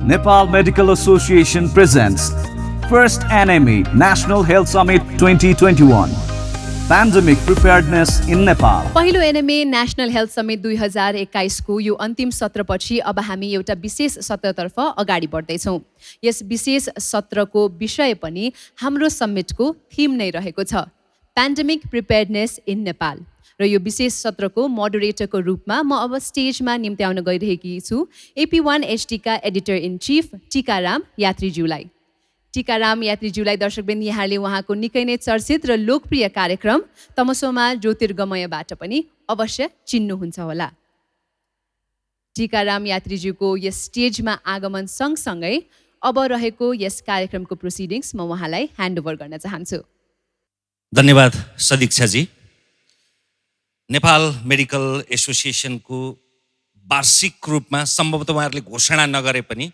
Nepal Medical Association presents First NME National Health Summit 2021 Pandemic Preparedness in Nepal. पहिलो NMA national health summit 2021 को यो अन्तिम सत्रपछि अब हामी एउटा विशेष सत्रतर्फ अगाडि बढ्दैछौँ। यस विशेष सत्रको विषय पनि हाम्रो समिटको थीम नै रहेको छ, पेन्डेमिक प्रिपेयर्डनेस इन नेपाल। र यो विशेष सत्रको मोडरेटरको रूपमा म अब स्टेजमा निम्त्याउन गइरहेकी छु AP1 HDका एडिटर इन चिफ टिकाराम यात्रीज्यूलाई। टिकाराम यात्रीज्यूलाई दर्शकवृन्द यहाँले उहाँको निकै नै चर्चित र लोकप्रिय कार्यक्रम तमसोमा ज्योतिर्गमयबाट पनि अवश्य चिन्नुहुन्छ होला। टिकाराम यात्रीज्यूको यस स्टेजमा आगमन सँगसँगै अब रहेको यस कार्यक्रमको प्रोसिडिङ्स म उहाँलाई ह्यान्डओभर गर्न चाहन्छु। धन्यवाद सदीक्षाजी। नेपाल मेडिकल एसोसिएसनको वार्षिक रूपमा सम्भवतः उहाँहरूले घोषणा नगरे पनि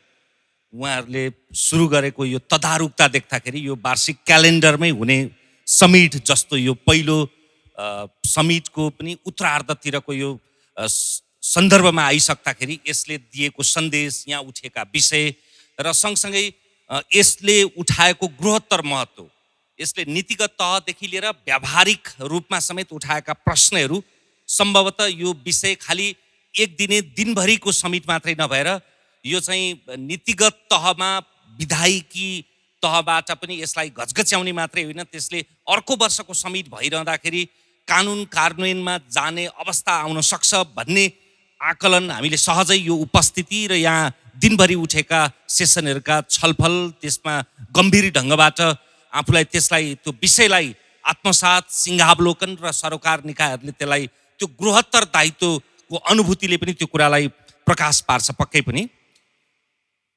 उहाँहरूले सुरु गरेको यो तदारुकता देख्दाखेरि यो वार्षिक क्यालेन्डरमै हुने समिट जस्तो यो पहिलो समिटको पनि उत्तरार्धतिरको यो सन्दर्भमा आइसक्दाखेरि यसले दिएको सन्देश, यहाँ उठेका विषय र सँगसँगै यसले उठाएको बृहत्तर महत्त्व, यसले नीतिगत तहदेखि लिएर व्यावहारिक रूपमा समेत उठाएका प्रश्नहरू सम्भवतः यो विषय खालि एक दिने दिनभरिको समिट मात्रै नभएर यो चाहिँ नीतिगत तहमा विधायिकी तहबाट पनि यसलाई घचघच्याउने मात्रै होइन, त्यसले अर्को वर्षको समिट भइरहँदाखेरि कानुन कार्यान्वयनमा जाने अवस्था आउन सक्छ भन्ने आकलन हामीले सहजै यो उपस्थिति र यहाँ दिनभरि उठेका सेसनहरूका छलफल, त्यसमा गम्भीर ढङ्गबाट आफूलाई त्यसलाई त्यो विषयलाई आत्मसात, सिंहावलोकन र सरोकार निकायहरूले त्यसलाई त्यो बृहत्तर दायित्वको अनुभूतिले पनि त्यो कुरालाई प्रकाश पार्छ पक्कै पनि।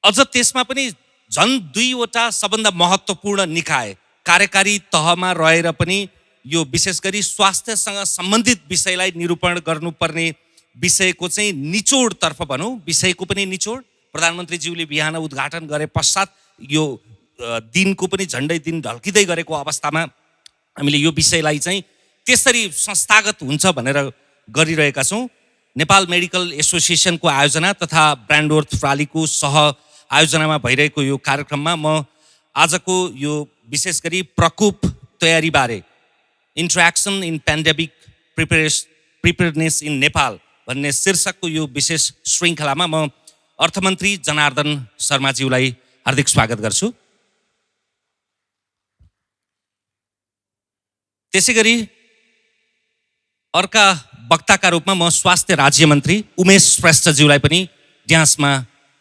अझ त्यसमा पनि झन् 2वटा सबभन्दा महत्त्वपूर्ण निकाय कार्यकारी तहमा रहेर पनि यो विशेष गरी स्वास्थ्यसँग सम्बन्धित विषयलाई निरूपण गर्नुपर्ने विषयको चाहिँ निचोडतर्फ भनौँ, विषयको पनि निचोड प्रधानमन्त्रीज्यूले बिहान उद्घाटन गरे पश्चात यो दिनको पनि झन्डै दिन ढल्किँदै गरेको अवस्थामा हामीले यो विषयलाई चाहिँ त्यसरी संस्थागत हुन्छ भनेर गरिरहेका छौँ। नेपाल मेडिकल एसोसिएसनको आयोजना तथा ब्रान्डवर्थ प्रालीको सह आयोजनामा भइरहेको यो कार्यक्रममा म आजको यो विशेष गरी प्रकोप तयारीबारे interaction in pandemic preparedness in Nepal भन्ने शीर्षकको यो विशेष श्रृङ्खलामा म अर्थमन्त्री जनार्दन शर्माज्यूलाई हार्दिक स्वागत गर्छु। त्यसै गरी अर्का वक्ताका रूपमा म स्वास्थ्य राज्यमन्त्री उमेश श्रेष्ठज्यूलाई पनि ड्यान्समा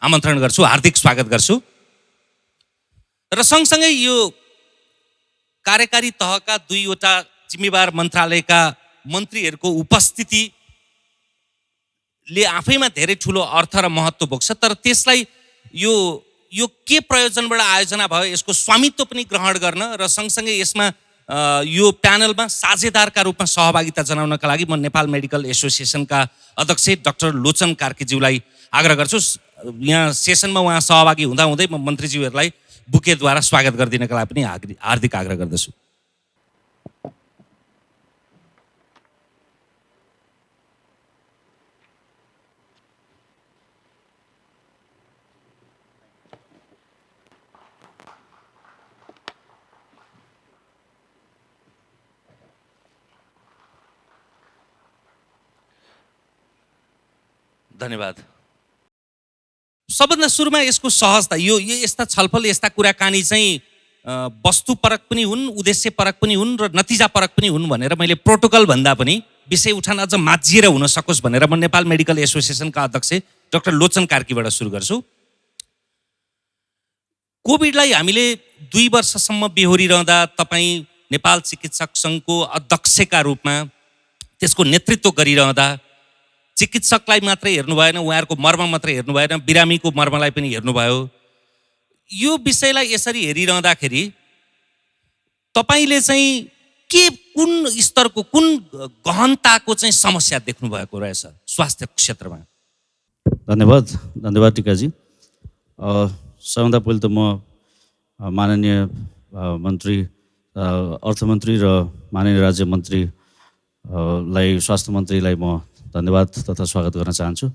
आमन्त्रण गर्छु, हार्दिक स्वागत गर्छु। र सँगसँगै यो कार्यकारी तहका 2वटा जिम्मेवार मन्त्रालयका मन्त्रीहरूको उपस्थितिले आफैमा धेरै ठुलो अर्थ र महत्त्व बोक्छ, तर त्यसलाई यो के प्रयोजनबाट आयोजना भयो यसको स्वामित्व पनि ग्रहण गर्न र सँगसँगै यसमा यो प्यानलमा साझेदारका रूपमा सहभागिता जनाउनका लागि म नेपाल मेडिकल एसोसिएसनका अध्यक्ष डाक्टर लोचन कार्कीज्यूलाई आग्रह गर्छु। यहाँ सेसनमा उहाँ सहभागी हुँदाहुँदै म मन्त्रीज्यूहरूलाई बुकेद्वारा स्वागत गरिदिनका लागि पनि हार्दिक आग्रह गर्दछु। धन्यवाद। सबभन्दा सुरुमा यसको सहजता, यो यस्ता छलफल, यस्ता कुराकानी चाहिँ वस्तुपरक पनि हुन्, उद्देश्यपरक पनि हुन् र नतिजापरक पनि हुन् भनेर मैले प्रोटोकल भन्दा पनि विषय उठान अझ माझिएर हुन सकोस् भनेर म नेपाल मेडिकल एसोसिएसनका अध्यक्ष डाक्टर लोचन कार्कीबाट सुरु गर्छु। कोभिडलाई हामीले 2 वर्षसम्म बेहोरिरहँदा तपाईँ नेपाल चिकित्सक सङ्घको अध्यक्षका रूपमा त्यसको नेतृत्व गरिरहँदा चिकित्सकलाई मात्रै हेर्नु भएन, उहाँहरूको मर्म मात्रै हेर्नु भएन, बिरामीको मर्मलाई पनि हेर्नुभयो। यो विषयलाई यसरी हेरिरहँदाखेरि तपाईँले चाहिँ कुन स्तरको, कुन गहनताको चाहिँ समस्या देख्नु भएको रहेछ स्वास्थ्य क्षेत्रमा? धन्यवाद टिकाजी। सबभन्दा पहिले त म माननीय मन्त्री, अर्थमन्त्री र माननीय राज्यमन्त्रीलाई, स्वास्थ्य मन्त्रीलाई म धन्यवाद तथा स्वागत गर्न चाहन्छु।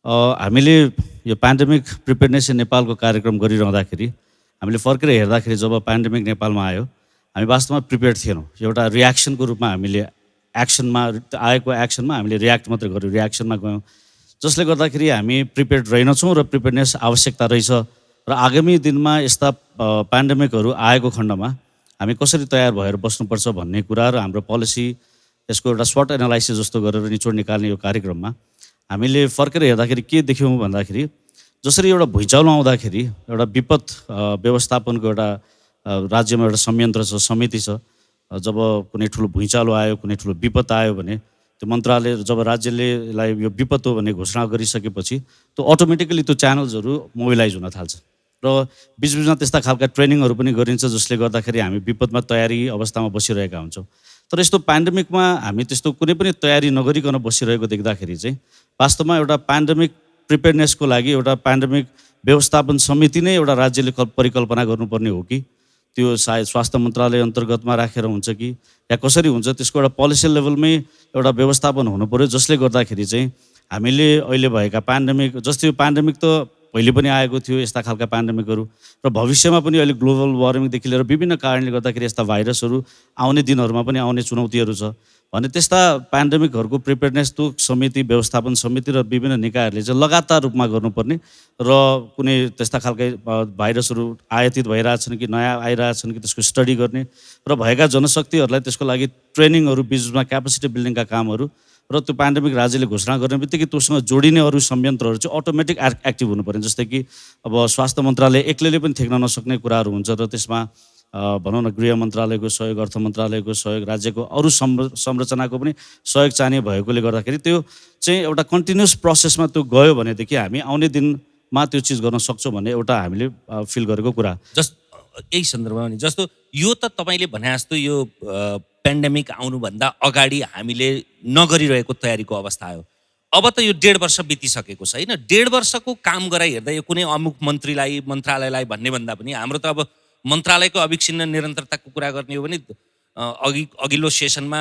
हामीले यो पेन्डेमिक प्रिपेयरनेस इन नेपालको कार्यक्रम गरिरहँदाखेरि हामीले फर्केर हेर्दाखेरि जब पेन्डेमिक नेपालमा आयो हामी वास्तवमा प्रिपेयर्ड थिएनौँ। एउटा रियाक्सनको रूपमा हामीले एक्सनमा आएको एक्सनमा हामीले रियाक्ट मात्रै गऱ्यौँ, रियाक्सनमा गयौँ, जसले गर्दाखेरि हामी प्रिपेयर्ड रहेनछौँ र प्रिपेयर्डनेस आवश्यकता रहेछ र आगामी दिनमा यस्ता पेन्डेमिकहरू आएको खण्डमा हामी कसरी तयार भएर बस्नुपर्छ भन्ने कुरा र हाम्रो पोलिसी यसको एउटा सर्ट एनालाइसिस जस्तो गरेर निचोड निकाल्ने यो कार्यक्रममा हामीले फर्केर हेर्दाखेरि के देख्यौँ भन्दाखेरि जसरी एउटा भुइँचालो आउँदाखेरि एउटा विपद व्यवस्थापनको एउटा राज्यमा एउटा संयन्त्र छ, समिति छ। जब कुनै ठुलो भुइँचालो आयो, कुनै ठुलो विपद आयो भने त्यो मन्त्रालय जब राज्यले यो विपद हो भन्ने घोषणा गरिसकेपछि त्यो अटोमेटिकली त्यो च्यानल्सहरू मोबिलाइज हुन थाल्छ र बिचबिचमा त्यस्ता खालका ट्रेनिङहरू पनि गरिन्छ जसले गर्दाखेरि हामी विपदमा तयारी अवस्थामा बसिरहेका हुन्छौँ। तर यस्तो पेन्डेमिकमा हामी त्यस्तो कुनै पनि तयारी नगरिकन बसिरहेको देख्दाखेरि चाहिँ वास्तवमा एउटा पेन्डेमिक प्रिपेयरनेसको लागि एउटा पेन्डेमिक व्यवस्थापन समिति नै एउटा राज्यले परिकल्पना गर्नुपर्ने हो कि त्यो सायद स्वास्थ्य मन्त्रालय अन्तर्गतमा राखेर हुन्छ कि या कसरी हुन्छ, त्यसको एउटा पोलिसी लेभलमै एउटा व्यवस्थापन हुनु पऱ्यो, जसले गर्दाखेरि चाहिँ हामीले अहिले भएका पेन्डेमिक जस्तै यो पेन्डेमिक त पहिले पनि आएको थियो यस्ता खालका पेन्डेमिकहरू र भविष्यमा पनि अहिले ग्लोबल वार्मिङदेखि लिएर विभिन्न कारणले गर्दाखेरि यस्ता भाइरसहरू आउने दिनहरूमा पनि आउने चुनौतीहरू छ भने त्यस्ता पेन्डेमिकहरूको प्रिपेयरनेस त्यो समिति, व्यवस्थापन समिति र विभिन्न निकायहरूले चाहिँ लगातार रूपमा गर्नुपर्ने र कुनै त्यस्ता खालका भाइरसहरू आयातित भइरहेछन् कि नयाँ आइरहेछन् कि त्यसको स्टडी गर्ने र भएका जनशक्तिहरूलाई त्यसको लागि ट्रेनिङहरू, बिचमा क्यापेसिटी बिल्डिङका कामहरू र त्यो पेन्डेमिक राज्यले घोषणा गर्ने बित्तिकै त्योसँग जोडिने अरू संयन्त्रहरू चाहिँ अटोमेटिक एक्टिभ हुनु पर्ने। जस्तै कि अब स्वास्थ्य मन्त्रालय एक्लैले पनि थेक्न नसक्ने कुराहरू हुन्छ र त्यसमा भनौँ न गृह मन्त्रालयको सहयोग, अर्थ मन्त्रालयको सहयोग, राज्यको अरू संरचनाको पनि सहयोग चाहिने भएकोले गर्दाखेरि त्यो चाहिँ एउटा कन्टिन्युस प्रोसेसमा त्यो गयो भनेदेखि हामी आउने दिनमा त्यो चिज गर्न सक्छौँ भन्ने एउटा हामीले फिल गरेको कुरा। यही सन्दर्भमा नि जस्तो यो त तपाईँले भने जस्तो यो पेन्डेमिक आउनुभन्दा अगाडि हामीले नगरिरहेको तयारीको अवस्था आयो। अब त यो 1.5 वर्ष बितिसकेको छ होइन। 1.5 वर्षको काम गराइ हेर्दा यो कुनै अमुक मन्त्रीलाई, मन्त्रालयलाई भन्ने भन्दा पनि हाम्रो त अब मन्त्रालयको अविच्छिन्न निरन्तरताको कुरा गर्ने हो भने अघिल्लो सेसनमा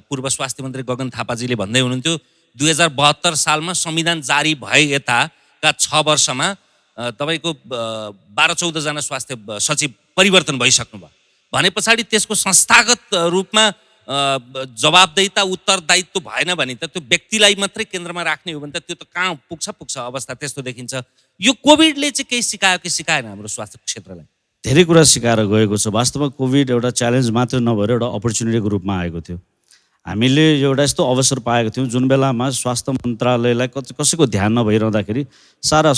पूर्व स्वास्थ्य मन्त्री गगन थापाजीले भन्दै हुनुहुन्थ्यो 2072 सालमा संविधान जारी भए यताका 6 वर्षमा तपाईँको 12-14 जना स्वास्थ्य सचिव परिवर्तन भइसक्नु भयो भने पछाडि त्यसको संस्थागत रूपमा जवाबदेहिता, उत्तरदायित्व भएन भने त त्यो व्यक्तिलाई मात्रै केन्द्रमा राख्ने हो भने त त्यो त कहाँ पुग्छ अवस्था त्यस्तो देखिन्छ। यो कोभिडले चाहिँ केही सिकायो कि सिकाएन हाम्रो स्वास्थ्य क्षेत्रलाई? धेरै कुरा सिकाएर गएको छ। वास्तवमा कोभिड एउटा च्यालेन्ज मात्र नभएर एउटा अपर्च्युनिटीको रूपमा आएको थियो। हामीले एउटा यस्तो अवसर पाएको थियौँ जुन बेलामा स्वास्थ्य मन्त्रालयलाई कसैको ध्यान नभइरहँदाखेरि सारा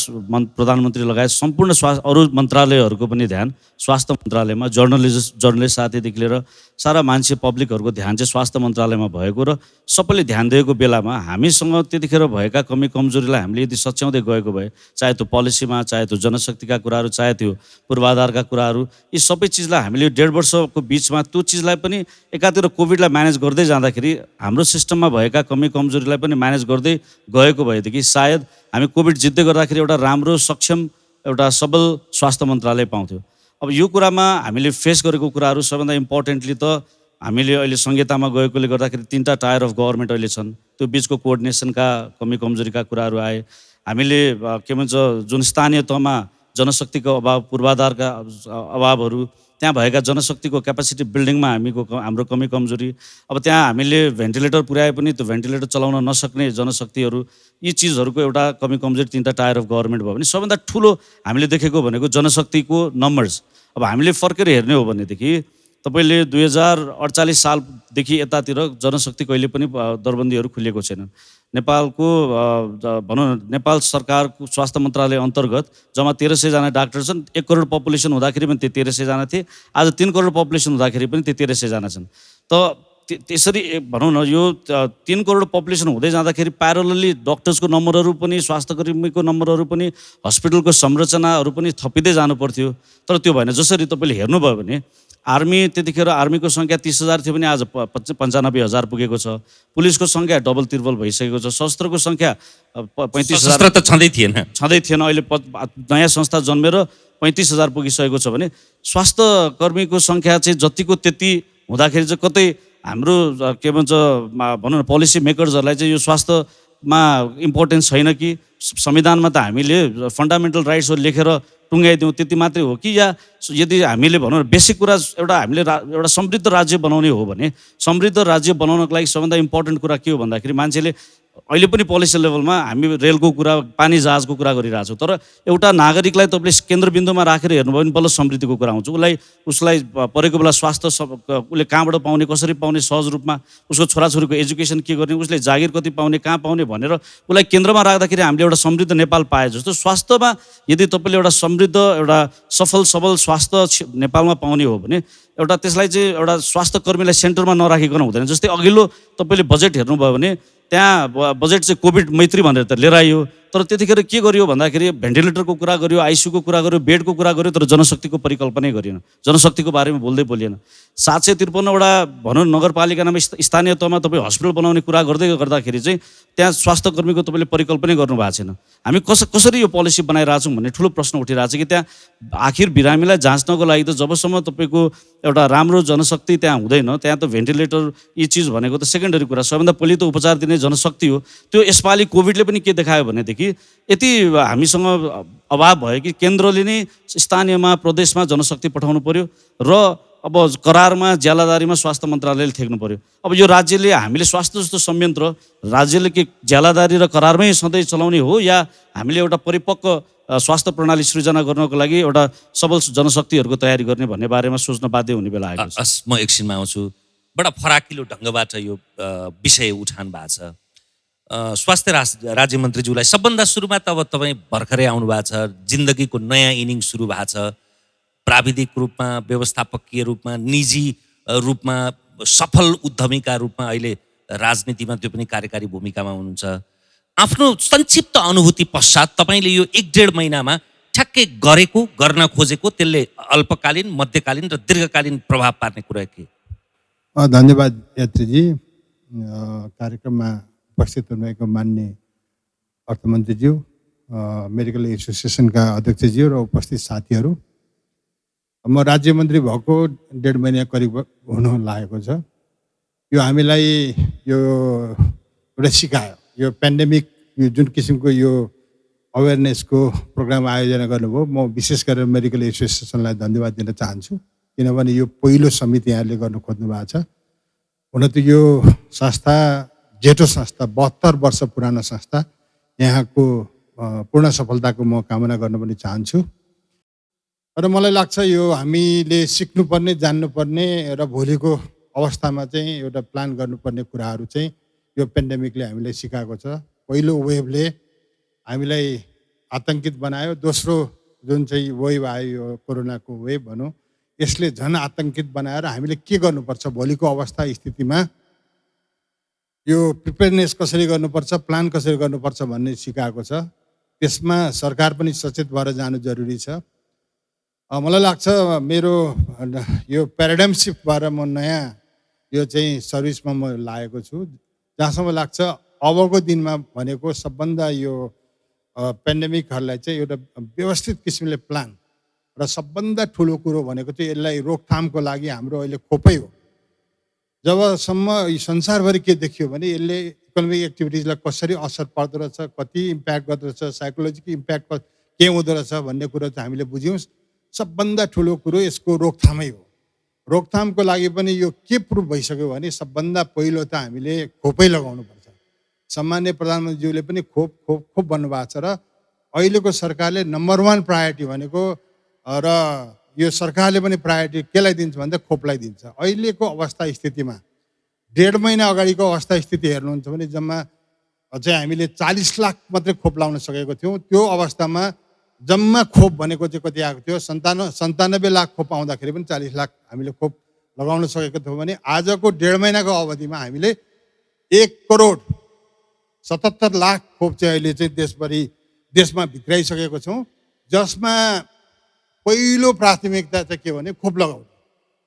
प्रधानमन्त्री लगायत सम्पूर्ण अरू मन्त्रालयहरूको पनि ध्यान स्वास्थ्य मन्त्रालयमा, जर्नलिस्ट साथीदेखि लिएर सारा मान्छे पब्लिकहरूको ध्यान चाहिँ स्वास्थ्य मन्त्रालयमा भएको र सबैले ध्यान दिएको बेलामा हामीसँग त्यतिखेर भएका कमी कमजोरीलाई हामीले यदि सच्याउँदै गएको भए, चाहे त्यो पोलिसीमा, चाहे त्यो जनशक्तिका कुराहरू, चाहे त्यो पूर्वाधारका कुराहरू, यी सबै चिजलाई हामीले 1.5 वर्षको बिचमा त्यो चिजलाई पनि एकातिर कोभिडलाई म्यानेज गर्दै जाँदाखेरि हाम्रो सिस्टममा भएका कमी कमजोरीलाई पनि म्यानेज गर्दै गएको भएदेखि सायद हामी कोभिड जित्दै गर्दाखेरि एउटा राम्रो, सक्षम, एउटा सबल स्वास्थ्य मन्त्रालय पाउँथ्यो। अब यो कुरामा हामीले फेस गरेको कुराहरू सबभन्दा इम्पोर्टेन्टली त हामीले अहिले संहितामा गएकोले गर्दाखेरि 3टा टायर अफ गभर्मेन्ट अहिले छन्, त्यो बिचको कोअर्डिनेसनका कमी कमजोरीका कुराहरू आए। हामीले के भन्छ जुन स्थानीय तहमा जनशक्तिको अभाव, पूर्वाधारका अभावहरू, त्यहाँ भएका जनशक्तिको क्यापेसिटी बिल्डिङमा हाम्रो कमी कमजोरी, अब त्यहाँ हामीले भेन्टिलेटर पुर्याए पनि त्यो भेन्टिलेटर चलाउन नसक्ने जनशक्तिहरू, यी चिजहरूको एउटा कमी कमजोरी 3टा टायर अफ गभर्मेन्ट भयो भने सबभन्दा ठुलो हामीले देखेको भनेको जनशक्तिको नम्बर्स। अब हामीले फर्केर हेर्ने हो भनेदेखि तपाईँले 2048 सालदेखि यतातिर जनशक्ति कहिले पनि दरबन्दीहरू खुलिएको छैन। नेपालको भनौँ न नेपाल सरकारको स्वास्थ्य मन्त्रालय अन्तर्गत जम्मा 1300 जना डाक्टर छन्। 1 करोड पपुलेसन हुँदाखेरि पनि त्यो 1300 जना थिए, आज 3 करोड पपुलेसन हुँदाखेरि पनि त्यो 1300 जना छन्। त त्यसरी भनौँ न यो 3 करोड पपुलेसन हुँदै जाँदाखेरि प्यारलली डक्टर्सको नम्बरहरू पनि, स्वास्थ्यकर्मीको नम्बरहरू पनि, हस्पिटलको संरचनाहरू पनि थपिँदै जानु पर्थ्यो। तर त्यो भएन। जसरी तपाईँले हेर्नुभयो भने आर्मी त्यतिखेर आर्मीको सङ्ख्या 30,000 थियो भने आज 95,000 पुगेको छ। पुलिसको सङ्ख्या डबल त्रिबल भइसकेको छ। शस्त्रको सङ्ख्या 35,000 त छँदै थिएन। अहिले नयाँ संस्था जन्मेर 35,000 पुगिसकेको छ भने स्वास्थ्य कर्मीको सङ्ख्या चाहिँ जतिको त्यति हुँदाखेरि चाहिँ कतै हाम्रो के भन्छ भनौँ न पोलिसी मेकर्सहरूलाई चाहिँ यो स्वास्थ्य संसदमा इम्पोर्टेन्स छैन कि संविधानमा त हामीले फन्डामेन्टल राइट्सहरू लेखेर टुङ्गाइदिउँ त्यति मात्रै हो कि, या यदि हामीले भनौँ बेसिक कुरा एउटा हामीले एउटा समृद्ध राज्य बनाउने हो भने समृद्ध राज्य बनाउनको लागि सबभन्दा इम्पोर्टेन्ट कुरा के हो भन्दाखेरि मान्छेले अहिले पनि पोलिसी लेभलमा हामी रेलको कुरा पानी जहाजको कुरा गरिरहेछौँ, तर एउटा नागरिकलाई तपाईँले केन्द्रबिन्दुमा राखेर हेर्नुभयो भने बल्ल समृद्धिको कुरा आउँछ। उसलाई परेको बेला स्वास्थ्य उसले कहाँबाट पाउने, कसरी पाउने सहज रूपमा, उसको छोराछोरीको एजुकेसन के गर्ने, उसले जागिर कति पाउने, कहाँ पाउने भनेर उसलाई केन्द्रमा राख्दाखेरि हामीले एउटा समृद्ध नेपाल पाए जस्तो। स्वास्थ्यमा यदि तपाईँले एउटा समृद्ध एउटा सफल सबल स्वास्थ्य नेपालमा पाउने हो भने एउटा त्यसलाई चाहिँ एउटा स्वास्थ्य कर्मीलाई सेन्टरमा नराखिकन हुँदैन। जस्तै अघिल्लो तपाईँले बजेट हेर्नुभयो भने त्यहाँ बजेट चाहिँ कोभिड मैत्री भनेर त लिएर आइयो, तर त्यतिखेर के गरियो भन्दाखेरि भेन्टिलेटरको कुरा गरियो, आइसियूको कुरा गरियो, बेडको कुरा गरियो, तर जनशक्तिको परिकल्पनै गरिएन, जनशक्तिको बारेमा बोल्दै बोलिएन। 753वटा भनौँ नगरपालिकामा स्थानीय तहमा तपाईँ हस्पिटल बनाउने कुरा गर्दै गर्दाखेरि चाहिँ त्यहाँ स्वास्थ्य कर्मीको तपाईँले परिकल्पनै गर्नु भएको छैन। हामी कसरी यो पोलिसी बनाइरहेछौँ भन्ने ठुलो प्रश्न उठिरहेको छ कि त्यहाँ आखिर बिरामीलाई जाँच्नको लागि त जबसम्म तपाईँको एउटा राम्रो जनशक्ति त्यहाँ हुँदैन, त्यहाँ त भेन्टिलेटर यी चिज भनेको त सेकेन्डरी कुरा, सबभन्दा पहिले त उपचार दिने जनशक्ति हो। त्यो यसपालि कोभिडले पनि के देखायो भनेदेखि यति हामीसँग अभाव भयो कि केन्द्रले नै स्थानीयमा प्रदेशमा जनशक्ति पठाउनु पर्यो र अब करारमा ज्यालादारीमा स्वास्थ्य मन्त्रालयले थेक्नु पर्यो। अब यो राज्यले हामीले स्वास्थ्य जस्तो संयन्त्र राज्यले के ज्यालादारी र करारमै सधैँ चलाउने हो, या हामीले एउटा परिपक्व स्वास्थ्य प्रणाली सृजना गर्नको लागि एउटा सबल जनशक्तिहरूको तयारी गर्ने भन्ने बारेमा सोच्न बाध्य हुने बेला आएको छ। म एकछिनमा आउँछु। बडा फराकिलो ढङ्गबाट यो विषय उठान भएको छ। स्वास्थ्य राज्यमन्त्रीज्यूलाई सबभन्दा सुरुमा त अब तपाईँ भर्खरै आउनु भएको छ, जिन्दगीको नयाँ इनिङ सुरु भएको छ, प्राविधिक रूपमा, व्यवस्थापकीय रूपमा, निजी रूपमा, सफल उद्यमीका रूपमा अहिले राजनीतिमा त्यो पनि कार्यकारी भूमिकामा हुनुहुन्छ। आफ्नो संक्षिप्त अनुभूति पश्चात तपाईँले यो 1-1.5 महिनामा ठ्याक्कै गरेको, गर्न खोजेको, त्यसले अल्पकालीन, मध्यकालीन र दीर्घकालीन प्रभाव पार्ने कुरा के? धन्यवाद यात्रीजी। कार्यक्रममा उपस्थित हुनुभएको मान्य अर्थमन्त्रीज्यू, मेडिकल एसोसिएसनका अध्यक्षज्यू र उपस्थित साथीहरू, म राज्य मन्त्री भएको 1.5 महिना करिब हुन लागेको छ। यो हामीलाई यो एउटा सिकायो, यो पेन्डेमिक यो जुन किसिमको यो अवेरनेसको प्रोग्राम आयोजना गर्नुभयो, म विशेष गरेर मेडिकल एसोसिएसनलाई धन्यवाद दिन चाहन्छु, किनभने यो पहिलो समिति यहाँले गर्न खोज्नु भएको छ। हुन त यो संस्था जेठो संस्था, 72 वर्ष पुरानो संस्था, यहाँको पूर्ण सफलताको म कामना गर्न पनि चाहन्छु। र मलाई लाग्छ यो हामीले सिक्नुपर्ने, जान्नुपर्ने र भोलिको अवस्थामा चाहिँ एउटा प्लान गर्नुपर्ने कुराहरू चाहिँ यो पेन्डेमिकले हामीलाई सिकाएको छ। पहिलो वेभले हामीलाई आतङ्कित बनायो, दोस्रो जुन चाहिँ वेभ आयो यो कोरोनाको वेभ भनौँ, यसले झन् आतङ्कित बनाएर हामीले के गर्नुपर्छ भोलिको अवस्था स्थितिमा, यो प्रिपेयरनेस कसरी गर्नुपर्छ, प्लान कसरी गर्नुपर्छ भन्ने सिकाएको छ। त्यसमा सरकार पनि सचेत भएर जानु जरुरी छ। मलाई लाग्छ मेरो यो प्याराडाइम सिफ्ट भएर म नयाँ यो चाहिँ सर्भिसमा म लागेको छु, जहाँसम्म लाग्छ अबको दिनमा भनेको सबभन्दा यो पेन्डेमिकहरूलाई चाहिँ एउटा व्यवस्थित किसिमले प्लान र सबभन्दा ठुलो कुरो भनेको चाहिँ यसलाई रोकथामको लागि हाम्रो अहिले खोपै हो। जबसम्म संसारभरि के देखियो भने यसले इकोनोमिक एक्टिभिटिजलाई कसरी असर पर्दो रहेछ, कति इम्प्याक्ट गर्दो रहेछ, साइकोलोजिकल इम्प्याक्ट के हुँदो रहेछ भन्ने कुरो चाहिँ हामीले बुझ्यौँ। सबभन्दा ठुलो कुरो यसको रोकथामै हो। रोकथामको लागि पनि यो के प्रुभ भइसक्यो भने सबभन्दा पहिलो त हामीले खोपै लगाउनुपर्छ। सम्मान्य प्रधानमन्त्रीज्यूले पनि खोप खोप खोप भन्नुभएको छ र अहिलेको सरकारले नम्बर 1 प्रायोरिटी भनेको र यो सरकारले पनि प्रायोरिटी केलाई दिन्छ भन्दा खोपलाई दिन्छ। अहिलेको अवस्था स्थितिमा 1.5 महिना अगाडिको अवस्था स्थिति हेर्नुहुन्छ भने जम्मा चाहिँ हामीले 40 लाख मात्रै खोप लाउन सकेको थियौँ। त्यो अवस्थामा जम्मा खोप भनेको चाहिँ कति आएको थियो, 97 लाख खोप आउँदाखेरि पनि 40 लाख हामीले खोप लगाउन सकेको थियौँ भने आजको 1.5 महिनाको अवधिमा हामीले 1,77 लाख खोप चाहिँ अहिले चाहिँ देशमा भित्राइसकेको छौँ, जसमा पहिलो प्राथमिकता चाहिँ के भने खोप लगाउने।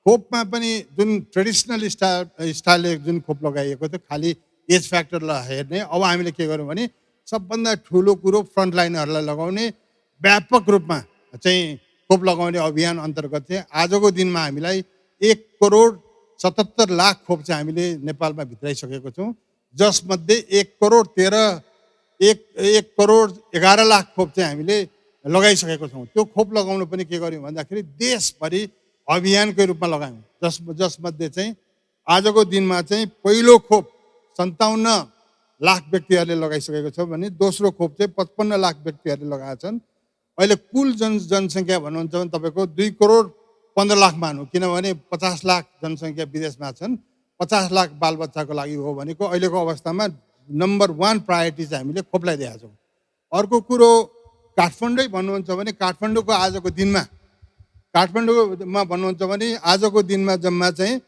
खोपमा पनि जुन ट्रेडिसनल स्टाइलले जुन खोप लगाइएको थियो खालि एज फ्याक्टरलाई हेर्ने, अब हामीले के गर्यौँ भने सबभन्दा ठुलो कुरो फ्रन्टलाइनहरूलाई लगाउने, व्यापक रूपमा चाहिँ खोप लगाउने अभियान अन्तर्गत चाहिँ आजको दिनमा हामीलाई 1,77 लाख खोप चाहिँ हामीले नेपालमा भित्राइसकेको छौँ, जसमध्ये 1,11,00,000 खोप चाहिँ हामीले लगाइसकेको छौँ। त्यो खोप लगाउनु पनि के गर्यौँ भन्दाखेरि देशभरि अभियानकै रूपमा लगायौँ। जसमध्ये चाहिँ आजको दिनमा चाहिँ पहिलो खोप 57 लाख व्यक्तिहरूले लगाइसकेको छ भने दोस्रो खोप चाहिँ 55 लाख व्यक्तिहरूले लगाएका छन्। अहिले कुल जनसङ्ख्या भन्नुहुन्छ भने तपाईँको 2,15,00,000 मानौँ, किनभने 50 लाख जनसङ्ख्या विदेशमा छन्। 50 लाख बालबच्चाको लागि हो भनेको अहिलेको अवस्थामा नम्बर 1 प्रायोरिटी चाहिँ हामीले खोपलाई दिएका छौँ। अर्को कुरो काठमाडौँ भन्नुहुन्छ भने काठमाडौँमा भन्नुहुन्छ भने आजको दिनमा जम्मा चाहिँ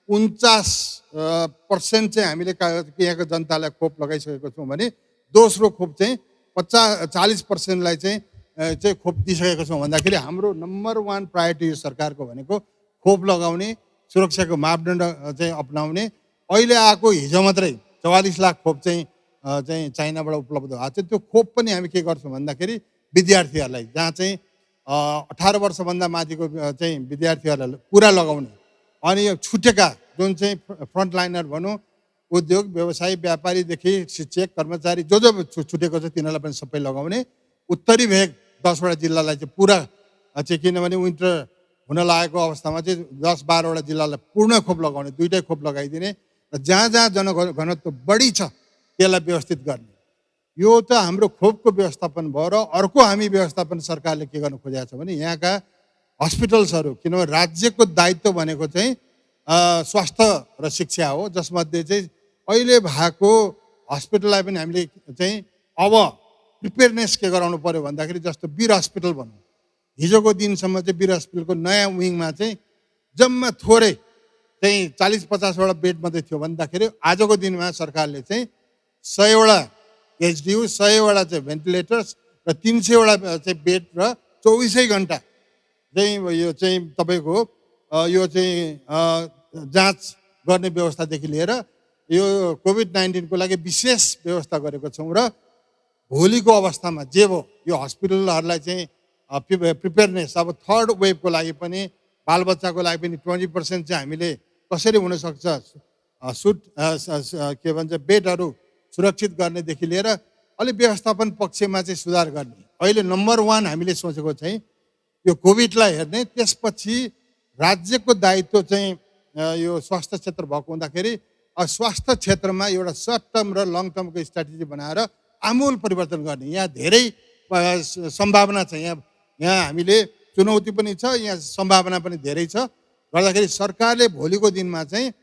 49% चाहिँ हामीले यहाँको जनतालाई खोप लगाइसकेको छौँ भने दोस्रो खोप चाहिँ 40%लाई चाहिँ खोप दिइसकेको छौँ भन्दाखेरि हाम्रो नम्बर 1 प्रायोरिटी सरकारको भनेको खोप लगाउने, सुरक्षाको मापदण्ड चाहिँ अपनाउने। अहिले आएको हिजो मात्रै 44 लाख खोप चाहिँ चाइनाबाट उपलब्ध भएको छ। त्यो खोप पनि हामी के गर्छौँ भन्दाखेरि विद्यार्थीहरूलाई, जहाँ चाहिँ 18 वर्षभन्दा माथिको चाहिँ विद्यार्थीहरूलाई पुरा लगाउने, अनि यो छुटेका जुन चाहिँ फ्रन्टलाइनर भनौँ, उद्योग व्यवसाय व्यापारीदेखि शिक्षक कर्मचारी जो छुटेको छ तिनीहरूलाई पनि सबै लगाउने। उत्तरी भेग 10वटा जिल्लालाई चाहिँ पुरा चाहिँ, किनभने विन्टर हुन लागेको अवस्थामा चाहिँ 10-12वटा जिल्लालाई पूर्ण खोप लगाउने, 2टै खोप लगाइदिने र जहाँ जहाँ जनघनत्व बढी छ त्यसलाई व्यवस्थित गर्ने। यो त हाम्रो खोपको व्यवस्थापन भयो। र अर्को हामी व्यवस्थापन सरकारले के गर्न खोजेको छ भने यहाँका हस्पिटल्सहरू, किनभने राज्यको दायित्व भनेको चाहिँ स्वास्थ्य र शिक्षा हो, जसमध्ये चाहिँ अहिले भएको हस्पिटललाई पनि हामीले चाहिँ अब प्रिपेयरनेस के गराउनु पर्यो भन्दाखेरि जस्तो वीर हस्पिटल भनौँ, हिजोको दिनसम्म चाहिँ वीर हस्पिटलको नयाँ विङमा चाहिँ जम्मा थोरै चाहिँ 40-50वटा बेड मात्रै थियो भन्दाखेरि आजको दिनमा सरकारले चाहिँ 100वटा एचडियू, 100वटा चाहिँ भेन्टिलेटर्स र 300वटा चाहिँ बेड र 24 घन्टा चाहिँ यो चाहिँ तपाईँको यो चाहिँ जाँच गर्ने व्यवस्थादेखि लिएर यो कोभिड-19 को लागि विशेष व्यवस्था गरेको छौँ। र भोलिको अवस्थामा जे भयो यो हस्पिटलहरूलाई चाहिँ प्रिपेयरनेस, अब थर्ड वेभको लागि पनि बालबच्चाको लागि पनि 20% चाहिँ हामीले कसरी हुनसक्छ के भन्छ बेडहरू सुरक्षित गर्नेदेखि लिएर अलिक व्यवस्थापन पक्षमा चाहिँ सुधार गर्ने। अहिले नम्बर 1 हामीले सोचेको चाहिँ यो कोभिडलाई हेर्ने, त्यसपछि राज्यको दायित्व चाहिँ यो स्वास्थ्य क्षेत्र भएको हुँदाखेरि स्वास्थ्य क्षेत्रमा एउटा सर्ट टर्म र लङ टर्मको स्ट्राटेजी बनाएर आमूल परिवर्तन गर्ने। यहाँ धेरै सम्भावना छ, यहाँ हामीले चुनौती पनि छ, यहाँ सम्भावना पनि धेरै छ। गर्दाखेरि सरकारले भोलिको दिनमा चाहिँ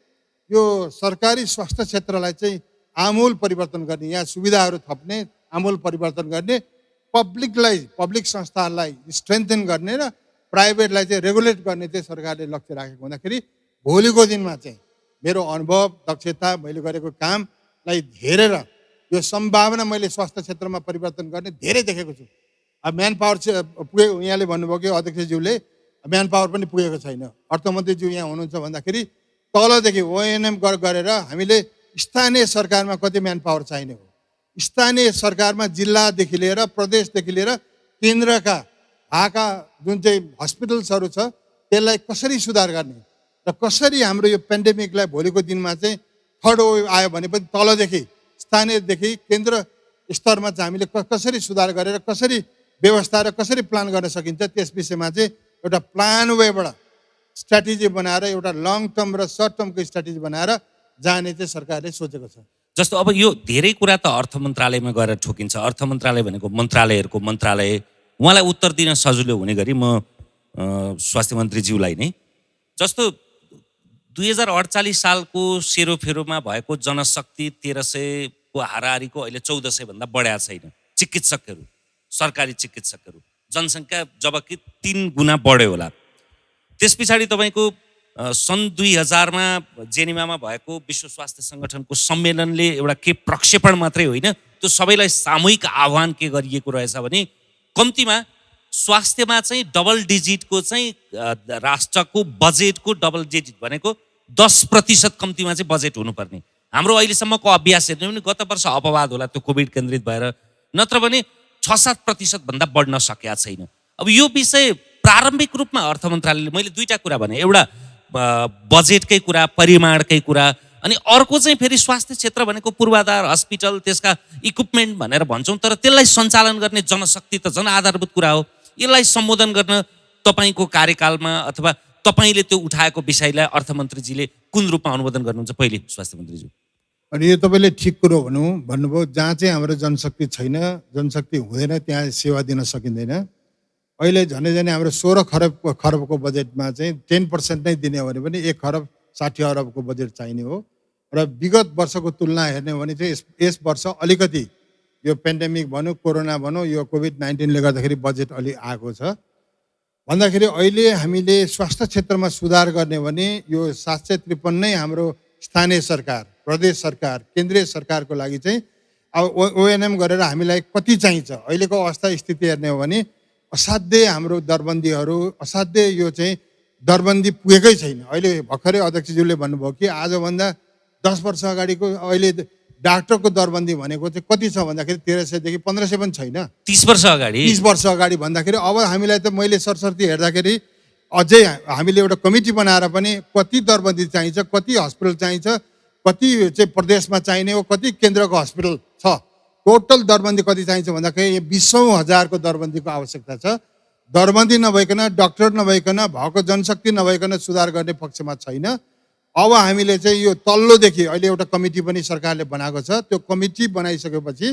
यो सरकारी स्वास्थ्य क्षेत्रलाई चाहिँ आमूल परिवर्तन गर्ने, यहाँ सुविधाहरू थप्ने, आमूल परिवर्तन गर्ने, पब्लिक संस्थाहरूलाई स्ट्रेन्थन गर्ने र प्राइभेटलाई चाहिँ रेगुलेट गर्ने चाहिँ सरकारले लक्ष्य राखेको हुँदाखेरि भोलिको दिनमा चाहिँ मेरो अनुभव, दक्षता, मैले गरेको कामलाई हेरेर यो सम्भावना मैले स्वास्थ्य क्षेत्रमा परिवर्तन गर्ने धेरै देखेको छु। अब म्यान पावर पुगेको, यहाँले भन्नुभयो कि अध्यक्षज्यूले म्यान पावर पनि पुगेको छैन। अर्थमन्त्रीज्यू यहाँ हुनुहुन्छ भन्दाखेरि तलदेखि ओएनएम गरेर हामीले स्थानीय सरकारमा कति म्यान पावर चाहिने हो, स्थानीय सरकारमा जिल्लादेखि लिएर प्रदेशदेखि लिएर केन्द्रका आएका जुन चाहिँ हस्पिटल्सहरू छ त्यसलाई कसरी सुधार गर्ने र कसरी हाम्रो यो पेन्डेमिकलाई भोलिको दिनमा चाहिँ थर्ड वेभ आयो भने पनि तलदेखि स्थानीयदेखि केन्द्र स्तरमा चाहिँ हामीले कसरी सुधार गरेर कसरी व्यवस्था र कसरी प्लान गर्न सकिन्छ त्यस विषयमा चाहिँ एउटा प्लान वेबाट स्ट्राटेजी बनाएर एउटा लङ टर्म र सर्ट टर्मको स्ट्राटेजी बनाएर जाने चाहिँ सरकारले सोचेको छ। जस्तो अब यो धेरै कुरा त अर्थ मन्त्रालयमा गएर ठोकिन्छ। अर्थ मन्त्रालय भनेको मन्त्रालयहरूको मन्त्रालय, उहाँलाई उत्तर दिन सजिलो हुने गरी म स्वास्थ्य मन्त्रीज्यूलाई नै, जस्तो 2048 सालको सेरोफेरोमा भएको जनशक्ति 1300 को हाराहारीको अहिले 1400 भन्दा बढ्या छैन। चिकित्सकहरू, सरकारी चिकित्सकहरू, जनसङ्ख्या जबकि 3 गुणा बढ्यो होला। त्यस पछाडि तपाईँको सन् 2000मा जेनिभामा भएको विश्व स्वास्थ्य सङ्गठनको सम्मेलनले एउटा के प्रक्षेपण मात्रै होइन, त्यो सबैलाई सामूहिक आह्वान के गरिएको रहेछ भने कम्तीमा स्वास्थ्यमा चाहिँ डबल डिजिटको चाहिँ राष्ट्रको बजेटको डबल डिजिट भनेको 10% कम्तीमा चाहिँ बजेट हुनुपर्ने। हाम्रो अहिलेसम्मको अभ्यास हेर्ने भने गत वर्ष अपवाद होला त्यो कोभिड केन्द्रित भएर, नत्र भने 6-7% भन्दा बढ्न सकेका छैन। अब यो विषय प्रारम्भिक रूपमा अर्थ मन्त्रालयले, मैले 2टा कुरा भने, एउटा बजेटकै कुरा, परिमाणकै कुरा अनि अर्को चाहिँ फेरि स्वास्थ्य क्षेत्र भनेको पूर्वाधार, हस्पिटल, त्यसका इक्विपमेन्ट भनेर भन्छौँ, तर त्यसलाई सञ्चालन गर्ने जनशक्ति त झन् आधारभूत कुरा हो। यसलाई सम्बोधन गर्न तपाईँको कार्यकालमा अथवा तपाईँले त्यो उठाएको विषयलाई अर्थमन्त्रीजीले कुन रूपमा अनुमोदन गर्नुहुन्छ? पहिले स्वास्थ्य मन्त्रीज्यू। अनि यो तपाईँले ठिक कुरो भन्नुभयो। जहाँ चाहिँ हाम्रो जनशक्ति छैन, जनशक्ति हुँदैन, त्यहाँ सेवा दिन सकिँदैन। अहिले झनै हाम्रो 16 खरबको बजेटमा चाहिँ 10% नै दिने हो भने पनि 1 खरब 60 अरबको बजेट चाहिने हो। र विगत वर्षको तुलना हेर्ने हो भने चाहिँ यस वर्ष अलिकति यो पेन्डेमिक भनौँ, कोरोना भनौँ, यो कोभिड-19ले गर्दाखेरि बजेट अलि आएको छ भन्दाखेरि अहिले हामीले स्वास्थ्य क्षेत्रमा सुधार गर्ने हो भने यो 753 नै हाम्रो स्थानीय सरकार, प्रदेश सरकार, केन्द्रीय सरकारको लागि चाहिँ अब ओएनएम गरेर हामीलाई कति चाहिन्छ। अहिलेको अवस्था स्थिति हेर्ने हो भने असाध्यै हाम्रो दरबन्दीहरू, असाध्यै यो चाहिँ दरबन्दी पुगेकै छैन। अहिले भर्खरै अध्यक्षज्यूले भन्नुभयो कि आजभन्दा 10 वर्ष अगाडिको अहिले डाक्टरको दरबन्दी भनेको चाहिँ कति छ भन्दाखेरि 1300 देखि 1500 पनि छैन। 30 वर्ष अगाडि 30 वर्ष अगाडि भन्दाखेरि अब हामीलाई त मैले सरसर्ती हेर्दाखेरि अझै हामीले एउटा कमिटी बनाएर पनि कति दरबन्दी चाहिन्छ, कति हस्पिटल चाहिन्छ, कति चाहिँ प्रदेशमा चाहिने हो, कति केन्द्रको हस्पिटल छ, टोटल दरबन्दी कति चाहिन्छ भन्दाखेरि 20,000को दरबन्दीको आवश्यकता छ। दरबन्दी नभइकन, डाक्टर नभइकन, भएको जनशक्ति नभइकन सुधार गर्ने पक्षमा छैन। अब हामीले चाहिँ यो तल्लोदेखि अहिले एउटा कमिटी पनि सरकारले बनाएको छ। त्यो कमिटी बनाइसकेपछि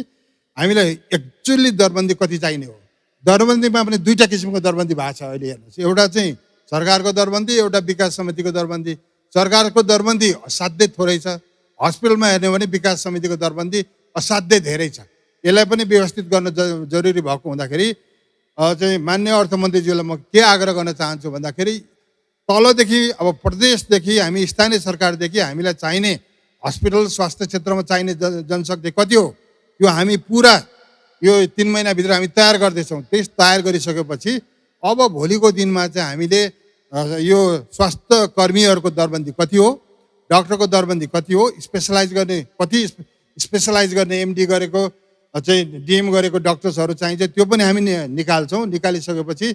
हामीलाई एक्चुअली दरबन्दी कति चाहिने हो। दरबन्दीमा पनि दुईटा किसिमको दरबन्दी भएको छ अहिले हेर्नुहोस्। एउटा चाहिँ सरकारको दरबन्दी, एउटा विकास समितिको दरबन्दी। सरकारको दरबन्दी असाध्यै थोरै छ। हस्पिटलमा हेर्ने हो भने विकास समितिको दरबन्दी असाध्यै धेरै छ। यसलाई पनि व्यवस्थित गर्न जरुरी भएको हुँदाखेरि चाहिँ माननीय अर्थमन्त्रीज्यूलाई म के आग्रह गर्न चाहन्छु भन्दाखेरि तलदेखि अब प्रदेशदेखि हामी स्थानीय सरकारदेखि हामीलाई चाहिने हस्पिटल, स्वास्थ्य क्षेत्रमा चाहिने जनशक्ति कति हो यो हामी पुरा यो 3 महिनाभित्र हामी तयार गर्दैछौँ। त्यस तयार गरिसकेपछि अब भोलिको दिनमा चाहिँ हामीले यो स्वास्थ्य कर्मीहरूको दरबन्दी कति हो, डाक्टरको दरबन्दी कति हो, स्पेसलाइज गर्ने कति स्पेसलाइज गर्ने एमडी गरेको चाहिँ डिएम गरेको डक्टर्सहरू चाहिन्छ, त्यो पनि हामी निकाल्छौँ। निकालिसकेपछि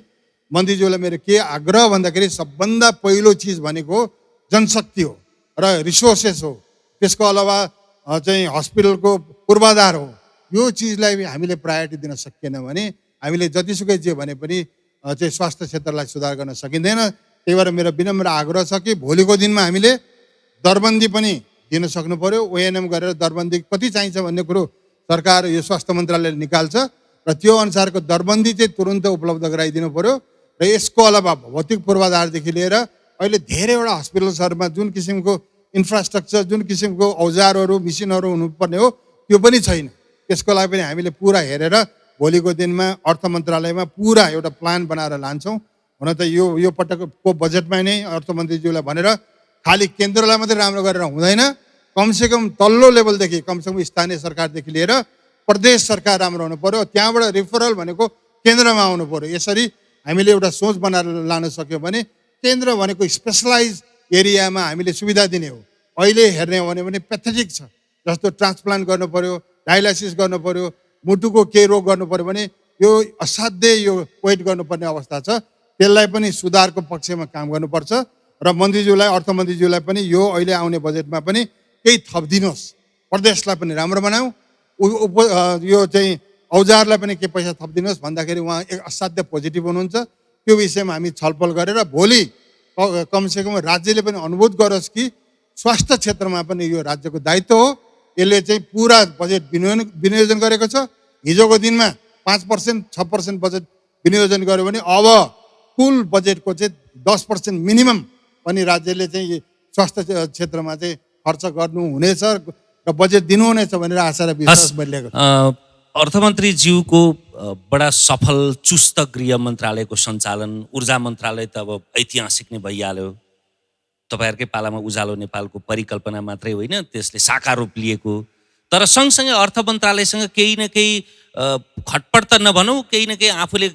मन्त्रीज्यूलाई मेरो के आग्रह भन्दाखेरि सबभन्दा पहिलो चिज भनेको जनशक्ति हो र रिसोर्सेस हो। त्यसको अलावा चाहिँ हस्पिटलको पूर्वाधार हो। यो चिजलाई हामीले प्रायोरिटी दिन सकिएन भने हामीले जतिसुकै जे भने पनि चाहिँ स्वास्थ्य क्षेत्रलाई सुधार गर्न सकिँदैन। त्यही भएर मेरो विनम्र आग्रह छ कि भोलिको दिनमा हामीले दरबन्दी पनि दिन सक्नु पर्यो। ओएनएम गरेर दरबन्दी कति चाहिन्छ भन्ने कुरो सरकार यो स्वास्थ्य मन्त्रालयले निकाल्छ र त्यो अनुसारको दरबन्दी चाहिँ तुरुन्त उपलब्ध गराइदिनु पर्यो। र यसको अलावा भौतिक पूर्वाधारदेखि लिएर अहिले धेरैवटा हस्पिटल्सहरूमा जुन किसिमको इन्फ्रास्ट्रक्चर, जुन किसिमको औजारहरू, मिसिनहरू हुनुपर्ने हो त्यो पनि छैन। त्यसको लागि पनि हामीले पुरा हेरेर भोलिको दिनमा अर्थ मन्त्रालयमा पुरा एउटा प्लान बनाएर लान्छौँ। हुन त यो पटकको बजेटमा नै अर्थमन्त्रीज्यूलाई भनेर खालि केन्द्रलाई मात्रै राम्रो गरेर हुँदैन, कमसेकम तल्लो लेभलदेखि, कमसेकम स्थानीय सरकारदेखि लिएर प्रदेश सरकार राम्रो हुनु पर्यो। त्यहाँबाट रिफरल भनेको केन्द्रमा आउनु पर्यो। यसरी हामीले एउटा सोच बनाएर लान सक्यो भने केन्द्र भनेको स्पेसलाइज एरियामा हामीले सुविधा दिने हो। अहिले हेर्ने हो भने पेथेटिक छ, जस्तो ट्रान्सप्लान्ट गर्नु पर्यो, डायलाइसिस गर्नु पर्यो, मुटुको केही रोग गर्नु पर्यो भने यो असाध्यै यो वेट गर्नुपर्ने अवस्था छ। त्यसलाई पनि सुधारको पक्षमा काम गर्नुपर्छ र मन्त्रीज्यूलाई, अर्थमन्त्रीज्यूलाई पनि यो अहिले आउने बजेटमा पनि केही थपिदिनुहोस्, प्रदेशलाई पनि राम्रो बनाऊ, यो चाहिँ औजारलाई पनि केही पैसा थपिदिनुहोस् भन्दाखेरि उहाँ एक असाध्य पोजिटिभ हुनुहुन्छ। त्यो विषयमा हामी छलफल गरेर भोलि कमसेकम राज्यले पनि अनुभूत गरोस् कि स्वास्थ्य क्षेत्रमा पनि यो राज्यको दायित्व हो। यसले चाहिँ पुरा बजेट विनियोजन गरेको छ। हिजोको दिनमा 5%, 6% बजेट विनियोजन गर्यो भने अब कुल बजेटको चाहिँ 10% मिनिमम पनि राज्यले चाहिँ स्वास्थ्य क्षेत्रमा चाहिँ खर्च गर्नुहुनेछ र बजेट दिनुहुनेछ भनेर आशा र विश्वास बलिएको छ। अर्थमन्त्रीज्यूको बडा सफल चुस्त गृह मन्त्रालयको सञ्चालन, ऊर्जा मन्त्रालय त अब ऐतिहासिक नै भइहाल्यो। तपाईँहरूकै पालामा उज्यालो नेपालको परिकल्पना मात्रै होइन, त्यसले साकार रूप लिएको। तर सँगसँगै अर्थ मन्त्रालयसँग केही न केही खटपट त नभनौँ, केही न केही आफूले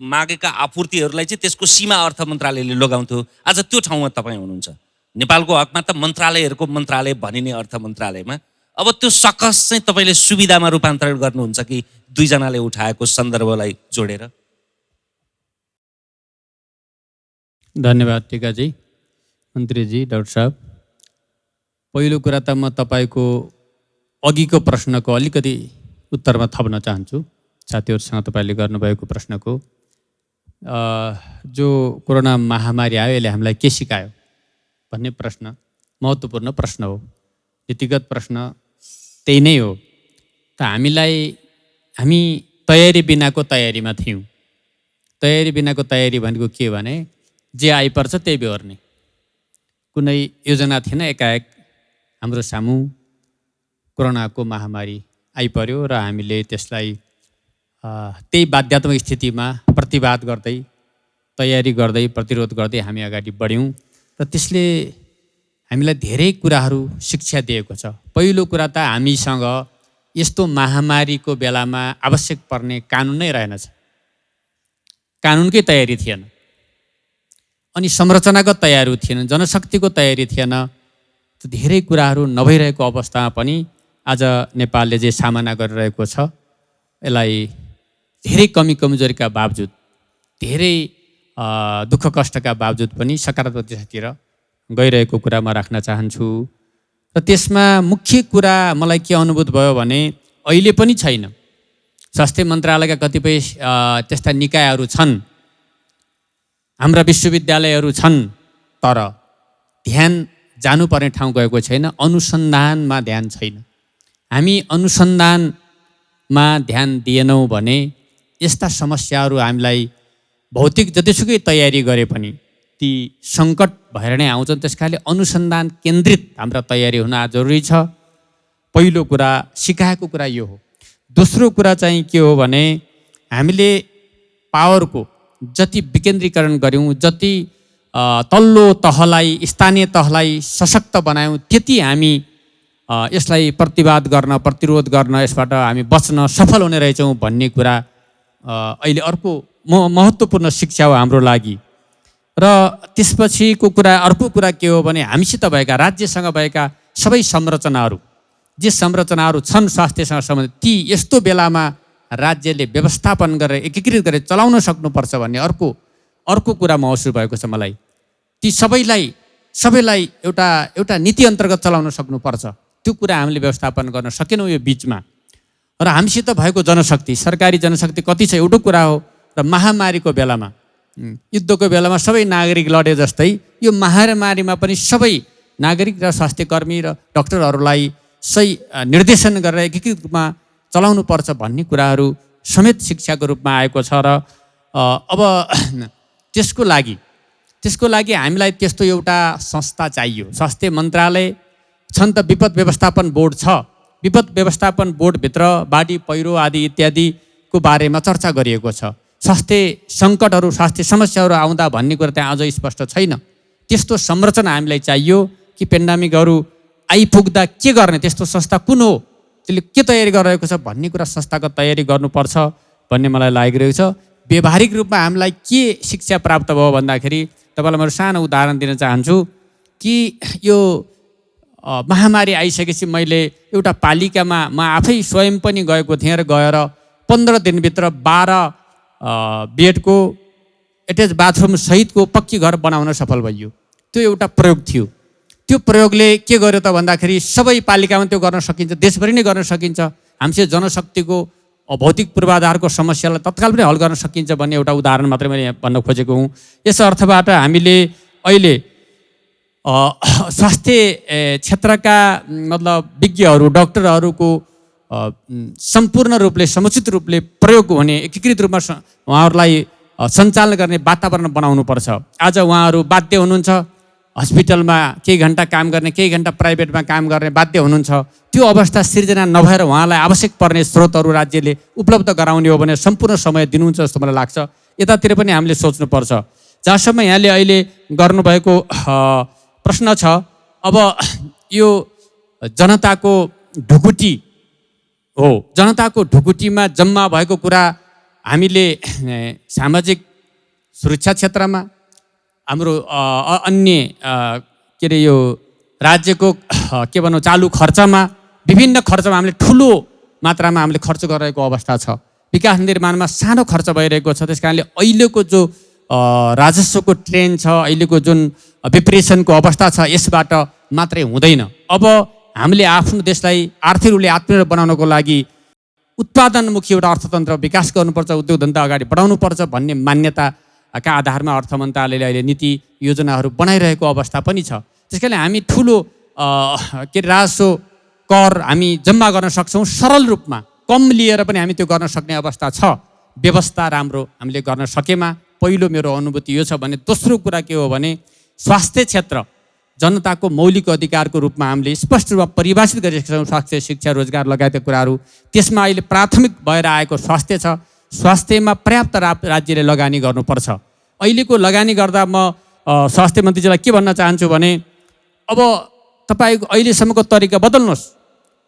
मागेका आपूर्तिहरूलाई चाहिँ त्यसको सीमा अर्थ मन्त्रालयले लगाउँथ्यो। आज त्यो ठाउँमा तपाईँ हुनुहुन्छ। नेपालको हकमा त मन्त्रालयहरूको मन्त्रालय भनिने अर्थ मन्त्रालयमा अब त्यो सकस चाहिँ तपाईँले सुविधामा रूपान्तरण गर्नुहुन्छ कि दुईजनाले उठाएको सन्दर्भलाई जोडेर? धन्यवाद टीकाजी, मन्त्रीजी, डाक्टर साहब। पहिलो कुरा त म तपाईँको अघिको प्रश्नको अलिकति उत्तरमा थप्न चाहन्छु साथीहरूसँग तपाईँले गर्नुभएको प्रश्नको। जो कोरोना महामारी आयो यसले हामीलाई के सिकायो भन्ने प्रश्न महत्त्वपूर्ण प्रश्न हो। नीतिगत प्रश्न त्यही नै हो। त हामी तयारी बिनाको तयारीमा थियौँ। तयारी बिनाको तयारी भनेको के भने जे आइपर्छ त्यही बेहोर्ने, कुनै योजना थिएन। एकाएक हाम्रो सामु कोरोनाको महामारी आइपर्यो र हामीले त्यसलाई त्यही बाध्यात्मक स्थितिमा प्रतिवाद गर्दै, तयारी गर्दै, प्रतिरोध गर्दै हामी अगाडि बढ्यौँ र त्यसले हामीलाई धेरै कुराहरू शिक्षा दिएको छ। पहिलो कुरा त हामीसँग यस्तो महामारीको बेलामा आवश्यक पर्ने कानुन नै रहेनछ, कानुनकै तयारी थिएन। अनि संरचनागत तयारी थिएन, जनशक्तिको तयारी थिएन। धेरै कुराहरू नभइरहेको अवस्थामा पनि आज नेपालले जे सामना गरिरहेको छ यसलाई धेरै कमी कमजोरीका बावजुद, धेरै दुःख कष्टका बावजुद पनि सकारात्मक दिशातिर गइरहेको कुरा म राख्न चाहन्छु। र त्यसमा मुख्य कुरा मलाई के अनुभूत भयो भने अहिले पनि छैन। स्वास्थ्य मन्त्रालयका कतिपय त्यस्ता निकायहरू छन्, हाम्रा विश्वविद्यालयहरू छन्, तर ध्यान जानुपर्ने ठाउँ गएको छैन, अनुसन्धानमा ध्यान छैन। हामी अनुसन्धानमा ध्यान दिएनौँ भने यस्ता समस्याहरू हामीलाई भौतिक जतिसुकै तयारी गरे पनि ती सङ्कट भएर नै आउँछन्। त्यस कारणले अनुसन्धान केन्द्रित हाम्रा तयारी हुन जरुरी छ। पहिलो कुरा सिकाएको कुरा यो हो। दोस्रो कुरा चाहिँ के हो भने हामीले पावरको जति विकेन्द्रीकरण गऱ्यौँ, जति तल्लो तहलाई, स्थानीय तहलाई सशक्त बनायौँ, त्यति हामी यसलाई प्रतिवाद गर्न, प्रतिरोध गर्न, यसबाट हामी बच्न सफल हुने रहेछौँ भन्ने कुरा अहिले अर्को महत्त्वपूर्ण शिक्षा हो हाम्रो लागि। र त्यसपछिको कुरा अर्को कुरा के हो भने हामीसित भएका, राज्यसँग भएका सबै संरचनाहरू, जे संरचनाहरू छन् स्वास्थ्यसँग सम्बन्धित, ती यस्तो बेलामा राज्यले व्यवस्थापन गरेर एकीकृत गरेर चलाउन सक्नुपर्छ भन्ने अर्को कुरा महसुस भएको छ मलाई। ती सबैलाई एउटा नीति अन्तर्गत चलाउन सक्नुपर्छ। त्यो कुरा हामीले व्यवस्थापन गर्न सकेनौँ यो बिचमा। र हामीसित भएको जनशक्ति, सरकारी जनशक्ति कति छ एउटा कुरा हो। र महामारीको बेलामा, युद्धको बेलामा सबै नागरिक लडे जस्तै यो महामारीमा पनि सबै नागरिक र स्वास्थ्यकर्मी र डाक्टरहरूलाई सही निर्देशन गरेर एकीकृत रूपमा चलाउनु पर्छ भन्ने कुराहरू समेत शिक्षाको रूपमा आएको छ। र अब त्यसको लागि हामीलाई त्यस्तो एउटा संस्था चाहियो। स्वास्थ्य मन्त्रालय छन् त, विपद व्यवस्थापन बोर्ड छ। विपद व्यवस्थापन बोर्डभित्र बाढी, पहिरो आदि इत्यादिको बारेमा चर्चा गरिएको छ। स्वास्थ्य सङ्कटहरू, स्वास्थ्य समस्याहरू आउँदा भन्ने कुरा त्यहाँ अझ स्पष्ट छैन। त्यस्तो संरचना हामीलाई चाहियो कि पेन्डामिकहरू आइपुग्दा के गर्ने, त्यस्तो संस्था कुन हो, त्यसले के तयारी गरिरहेको छ भन्ने कुरा संस्थाको तयारी गर्नुपर्छ भन्ने मलाई लागिरहेको छ। व्यवहारिक रूपमा हामीलाई के शिक्षा प्राप्त भयो भन्दाखेरि तपाईँलाई म सानो उदाहरण दिन चाहन्छु कि यो महामारी आइसकेपछि मैले एउटा पालिकामा म आफै स्वयं पनि गएको थिएँ र गएर 15 दिनभित्र 12 बेडको एट्याच बाथरुम सहितको पक्की घर बनाउन सफल भइयो। त्यो एउटा प्रयोग थियो। त्यो प्रयोगले के गर्यो त भन्दाखेरि सबै पालिकामा त्यो गर्न सकिन्छ, देशभरि नै गर्न सकिन्छ। हामीसित जनशक्तिको भौतिक पूर्वाधारको समस्यालाई तत्काल पनि हल गर्न सकिन्छ भन्ने एउटा उदाहरण मात्रै मैले भन्न खोजेको हुँ। यस अर्थबाट हामीले अहिले स्वास्थ्य क्षेत्रका मतलब विज्ञहरू, डाक्टरहरूको सम्पूर्ण रूपले, समुचित रूपले प्रयोग हुने, एकीकृत रूपमा उहाँहरूलाई सञ्चालन गर्ने वातावरण बनाउनुपर्छ। आज उहाँहरू बाध्य हुनुहुन्छ हस्पिटलमा केही घन्टा काम गर्ने, केही घन्टा प्राइभेटमा काम गर्ने बाध्य हुनुहुन्छ। त्यो अवस्था सिर्जना नभएर उहाँलाई आवश्यक पर्ने स्रोतहरू राज्यले उपलब्ध गराउने हो भने सम्पूर्ण समय दिनुहुन्छ जस्तो मलाई लाग्छ। यतातिर पनि हामीले सोच्नुपर्छ। जहाँसम्म यहाँले अहिले गर्नुभएको प्रश्न छ, अब यो जनताको ढुकुटी हो। जनताको ढुकुटीमा जम्मा भएको कुरा हामीले सामाजिक सुरक्षा क्षेत्रमा, हाम्रो अन्य के अरे यो राज्यको के भनौँ चालु खर्चमा, विभिन्न खर्चमा हामीले ठुलो मात्रामा हामीले खर्च गरिरहेको अवस्था छ। विकास निर्माणमा सानो खर्च भइरहेको छ। त्यस कारणले अहिलेको जो राजस्वको ट्रेन्ड छ, अहिलेको जुन विप्रेसनको अवस्था छ, यसबाट मात्रै हुँदैन। अब हामीले आफ्नो देशलाई आर्थिक रूपले आत्मनिर्भर बनाउनको लागि उत्पादनमुखी एउटा अर्थतन्त्र विकास गर्नुपर्छ, उद्योग धन्दा अगाडि बढाउनुपर्छ भन्ने मान्यताका आधारमा अर्थ मन्त्रालयले अहिले नीति योजनाहरू बनाइरहेको अवस्था पनि छ। त्यसकारण हामी ठुलो के राजस्व कर हामी जम्मा गर्न सक्छौँ, सरल रूपमा कम लिएर पनि हामी त्यो गर्न सक्ने अवस्था छ। व्यवस्था राम्रो हामीले गर्न सकेमा पहिलो मेरो अनुभूति यो छ भने, दोस्रो कुरा के हो भने स्वास्थ्य क्षेत्र जनताको मौलिक अधिकारको रूपमा हामीले स्पष्ट रूपमा परिभाषित गरिसकेका छौँ। स्वास्थ्य, शिक्षा, रोजगार लगायतका कुराहरू, त्यसमा अहिले प्राथमिक भएर आएको स्वास्थ्य छ। स्वास्थ्यमा पर्याप्त राज्यले लगानी गर्नुपर्छ। अहिलेको लगानी गर्दा म स्वास्थ्य मन्त्रीजीलाई के भन्न चाहन्छु भने, अब तपाईँको अहिलेसम्मको तरिका बदल्नुहोस्।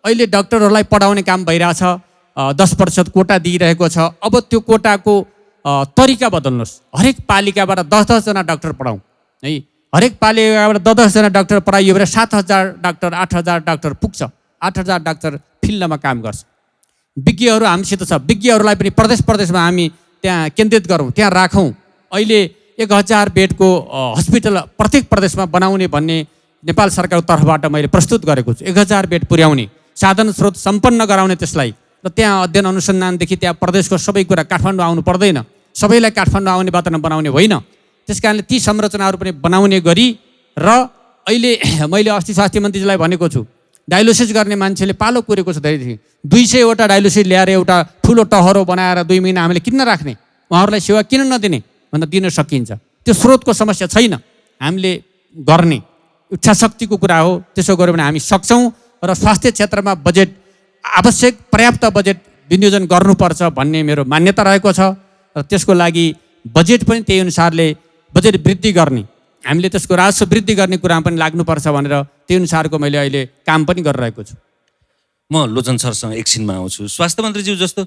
अहिले डाक्टरहरूलाई पढाउने काम भइरहेछ, 10% कोटा दिइरहेको छ। अब त्यो कोटाको तरिका बदल्नुहोस्। हरेक पालिकाबाट 10-10 जना डाक्टर पढाउँ है। हरेक पालिकाबाट 10-10 जना डाक्टर पढाइयो भने 7,000 डाक्टर, 8,000 डाक्टर पुग्छ। 8,000 डाक्टर फिल्डमा काम गर्छ। विज्ञहरू हामीसित छ, विज्ञहरूलाई पनि प्रदेशमा हामी त्यहाँ केन्द्रित गरौँ, त्यहाँ राखौँ। अहिले 1,000 बेडको हस्पिटल प्रत्येक प्रदेशमा बनाउने भन्ने नेपाल सरकारको तर्फबाट मैले प्रस्तुत गरेको छु। 1,000 बेड पुर्याउने, साधन स्रोत सम्पन्न गराउने त्यसलाई, र त्यहाँ अध्ययन अनुसन्धानदेखि त्यहाँ प्रदेशको सबै कुरा काठमाडौँ आउनु पर्दैन, सबैलाई काठमाडौँ आउने वातावरण बनाउने होइन। त्यस कारणले ती संरचनाहरू पनि बनाउने गरी, र अहिले मैले अस्ति स्वास्थ्य मन्त्रीजीलाई भनेको छु, डायलोसिस गर्ने मान्छेले पालो पुरेको छ धेरै, 200वटा डायलोसिस ल्याएर एउटा ठुलो टहरो बनाएर 2 महिना हामीले किन राख्ने, उहाँहरूलाई सेवा किन नदिने भन्दा दिन सकिन्छ। त्यो स्रोतको समस्या छैन, हामीले गर्ने इच्छा शक्तिको कुरा हो। त्यसो गऱ्यो भने हामी सक्छौँ, र स्वास्थ्य क्षेत्रमा बजेट आवश्यक पर्याप्त बजेट विनियोजन गर्नुपर्छ भन्ने मेरो मान्यता रहेको छ, र त्यसको लागि बजेट पनि त्यही अनुसारले बजेट वृद्धि गर्ने, हामीले त्यसको राजस्व वृद्धि गर्ने कुरामा पनि लाग्नुपर्छ भनेर त्यही अनुसारको मैले अहिले काम पनि गरिरहेको छु। म लोचन सरसँग एकछिनमा आउँछु। स्वास्थ्य मन्त्रीज्यू, जस्तो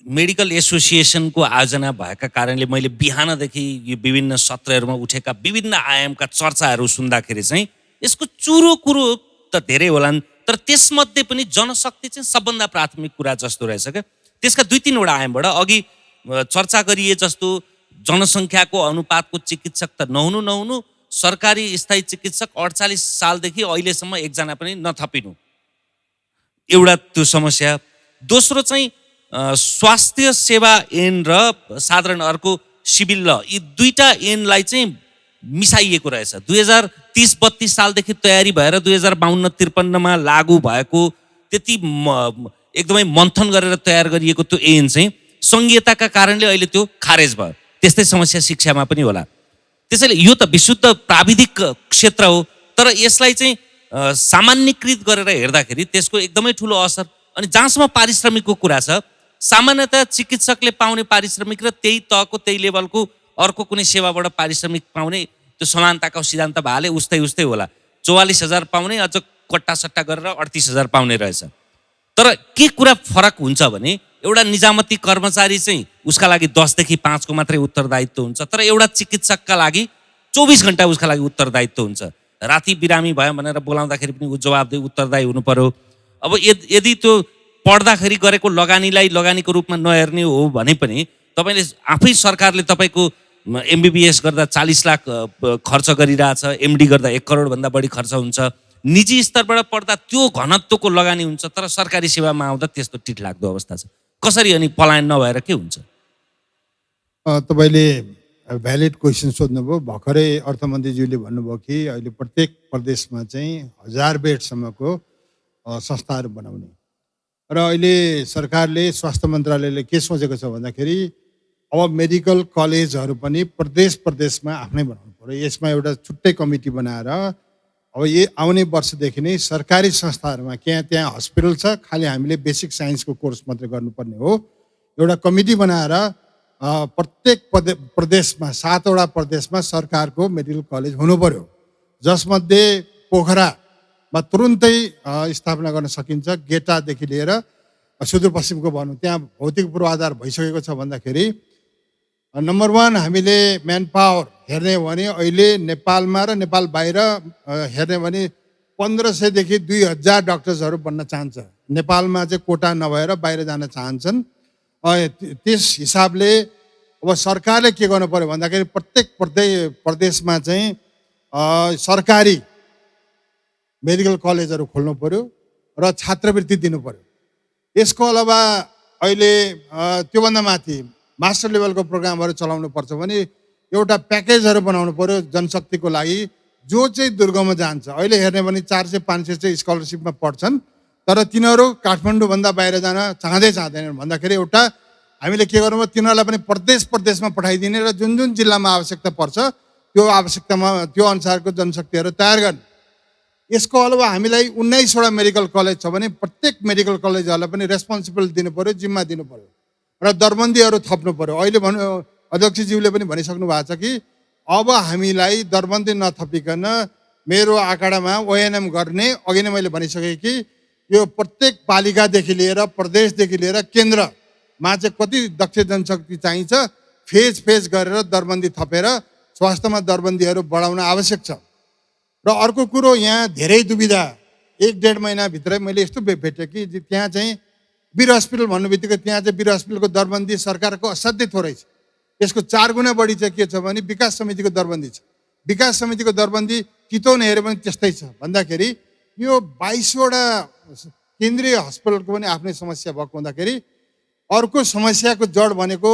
मेडिकल एसोसिएसनको आयोजना भएका कारणले मैले बिहानदेखि यो विभिन्न सत्रहरूमा उठेका विभिन्न आयामका चर्चाहरू सुन्दाखेरि चाहिँ यसको चुरो कुरो त धेरै होलान्, तर त्यसमध्ये पनि जनशक्ति चाहिँ सबभन्दा प्राथमिक कुरा जस्तो रहेछ क्या। त्यसका 2-3वटा आयामबाट अघि चर्चा गरिए जस्तो जनसङ्ख्याको अनुपातको चिकित्सक त नहुनु, सरकारी स्थायी चिकित्सक 48 सालदेखि अहिलेसम्म एकजना पनि नथपिनु, एउटा त्यो समस्या। दोस्रो चाहिँ स्वास्थ्य सेवा ऐन र साधारण अर्को सिभिल ल, यी 2टा ऐनलाई चाहिँ मिसाइएको रहेछ। 2030-32 सालदेखि तयारी भएर 2052-53मा लागू भएको, त्यति एकदमै मन्थन गरेर तयार गरिएको त्यो ऐन चाहिँ सङ्घीयताका कारणले अहिले त्यो खारेज भयो। त्यस्तै समस्या शिक्षामा पनि होला। त्यसैले यो त विशुद्ध प्राविधिक क्षेत्र हो, तर यसलाई चाहिँ सामान्यकृत गरेर हेर्दाखेरि त्यसको एकदमै ठुलो असर। अनि जहाँसम्म पारिश्रमिकको कुरा छ, सामान्यतया चिकित्सकले पाउने पारिश्रमिक र त्यही तहको त्यही लेभलको अर्को कुनै सेवाबाट पारिश्रमिक पाउने त्यो समानताको सिद्धान्त भएले उस्तै होला। 44,000 पाउने, अझ कट्टासट्टा गरेर 38,000 पाउने रहेछ। तर के कुरा फरक हुन्छ भने, एउटा निजामती कर्मचारी चाहिँ उसका लागि 10 देखि 5 को मात्रै उत्तरदायित्व हुन्छ, तर एउटा चिकित्सकका लागि 24 घण्टा उसका लागि उत्तरदायित्व हुन्छ। राति बिरामी भयो भनेर बोलाउँदाखेरि पनि ऊ जवाबदेही उत्तरदायी हुनु पर्यो। अब यदि त्यो पढ्दाखेरि गरेको लगानीलाई लगानीको रूपमा नहेर्ने हो भने पनि तपाईँले आफै सरकारले तपाईँको MBBS गर्दा 40 लाख खर्च गरिरहेछ, MD गर्दा 1 करोडभन्दा बढी खर्च हुन्छ। निजी स्तरबाट पढ्दा त्यो घनत्वको लगानी हुन्छ, तर सरकारी सेवामा आउँदा त्यस्तो टिटलाग्दो अवस्था छ। कसरी अनि पलायन नभएर के हुन्छ? तपाईँले भ्यालिड क्वेसन सोध्नुभयो। भर्खरै अर्थमन्त्रीज्यूले भन्नुभयो कि अहिले प्रत्येक प्रदेशमा चाहिँ 1000 बेडसम्मको संस्थाहरू बनाउने, र अहिले सरकारले स्वास्थ्य मन्त्रालयले के सोचेको छ भन्दाखेरि अब मेडिकल कलेजहरू पनि प्रदेशमा आफ्नै बनाउनु पर्यो। यसमा एउटा छुट्टै कमिटी बनाएर अब आउने वर्षदेखि नै सरकारी संस्थाहरूमा त्यहाँ हस्पिटल छ, खालि हामीले बेसिक साइन्सको कोर्स मात्रै गर्नुपर्ने हो, एउटा कमिटी बनाएर प्रत्येक प्रदेशमा 7वटा प्रदेशमा सरकारको मेडिकल कलेज हुनु पर्यो, जसमध्ये पोखरामा तुरुन्तै स्थापना गर्न सकिन्छ। गेटादेखि लिएर सुदूरपश्चिमको भनौँ, त्यहाँ भौतिक पूर्वाधार भइसकेको छ भन्दाखेरि नम्बर 1 हामीले म्यान पावर हेर्ने हो भने अहिले नेपालमा र नेपाल बाहिर हेर्ने भने 1500 देखि 2000 डक्टर्सहरू बन्न चाहन्छ। नेपालमा चाहिँ कोटा नभएर बाहिर जान चाहन्छन्। त्यस हिसाबले अब सरकारले के गर्नु पर्यो भन्दाखेरि प्रत्येक प्रदेशमा चाहिँ सरकारी मेडिकल कलेजहरू खोल्नु पर्यो र छात्रवृत्ति दिनु पर्यो। यसको अलावा अहिले त्योभन्दा माथि मास्टर लेभलको प्रोग्रामहरू चलाउनु पर्छ भने एउटा प्याकेजहरू बनाउनु पर्यो जनशक्तिको लागि, जो चाहिँ दुर्गममा जान्छ। अहिले हेर्ने भने 400-500 चाहिँ स्कलरसिपमा पढ्छन्, तर तिनीहरू काठमाडौँभन्दा बाहिर जान चाहँदैनन् भन्दाखेरि एउटा हामीले के गर्नु पर्यो, तिनीहरूलाई पनि प्रदेशमा पठाइदिने र जुन जुन जिल्लामा आवश्यकता पर्छ त्यो त्यो अनुसारको जनशक्तिहरू तयार गर्ने। यसको अलावा हामीलाई 19वटा मेडिकल कलेज छ भने प्रत्येक मेडिकल कलेजहरूलाई पनि रेस्पोन्सिबल दिनु पर्यो, जिम्मा दिनु पर्यो र दरबन्दीहरू थप्नु पर्यो। अहिले अध्यक्षज्यूले पनि भनिसक्नु भएको छ कि अब हामीलाई दरबन्दी नथपिकन मेरो आँकडामा ओएनएम गर्ने, अघि नै मैले भनिसकेँ कि यो प्रत्येक पालिकादेखि लिएर प्रदेशदेखि लिएर केन्द्रमा चाहिँ कति दक्ष जनशक्ति चाहिन्छ फेज गरेर दरबन्दी थपेर स्वास्थ्यमा दरबन्दीहरू बढाउन आवश्यक छ। र अर्को कुरो, यहाँ धेरै दुविधा, 1-1.5 महिनाभित्रै मैले यस्तो भेटेँ कि त्यहाँ चाहिँ वीर हस्पिटल भन्नु बित्तिकै त्यहाँ चाहिँ वीर हस्पिटलको दरबन्दी सरकारको असाध्यै थोरै छ। यसको 4 गुणा बढी चाहिँ के छ भने विकास समितिको दरबन्दी छ। विकास समितिको दरबन्दी चितवन हेऱ्यो भने त्यस्तै छ। भन्दाखेरि यो 22वटा केन्द्रीय हस्पिटलको पनि आफ्नै समस्या भएको हुँदाखेरि अर्को समस्याको जड भनेको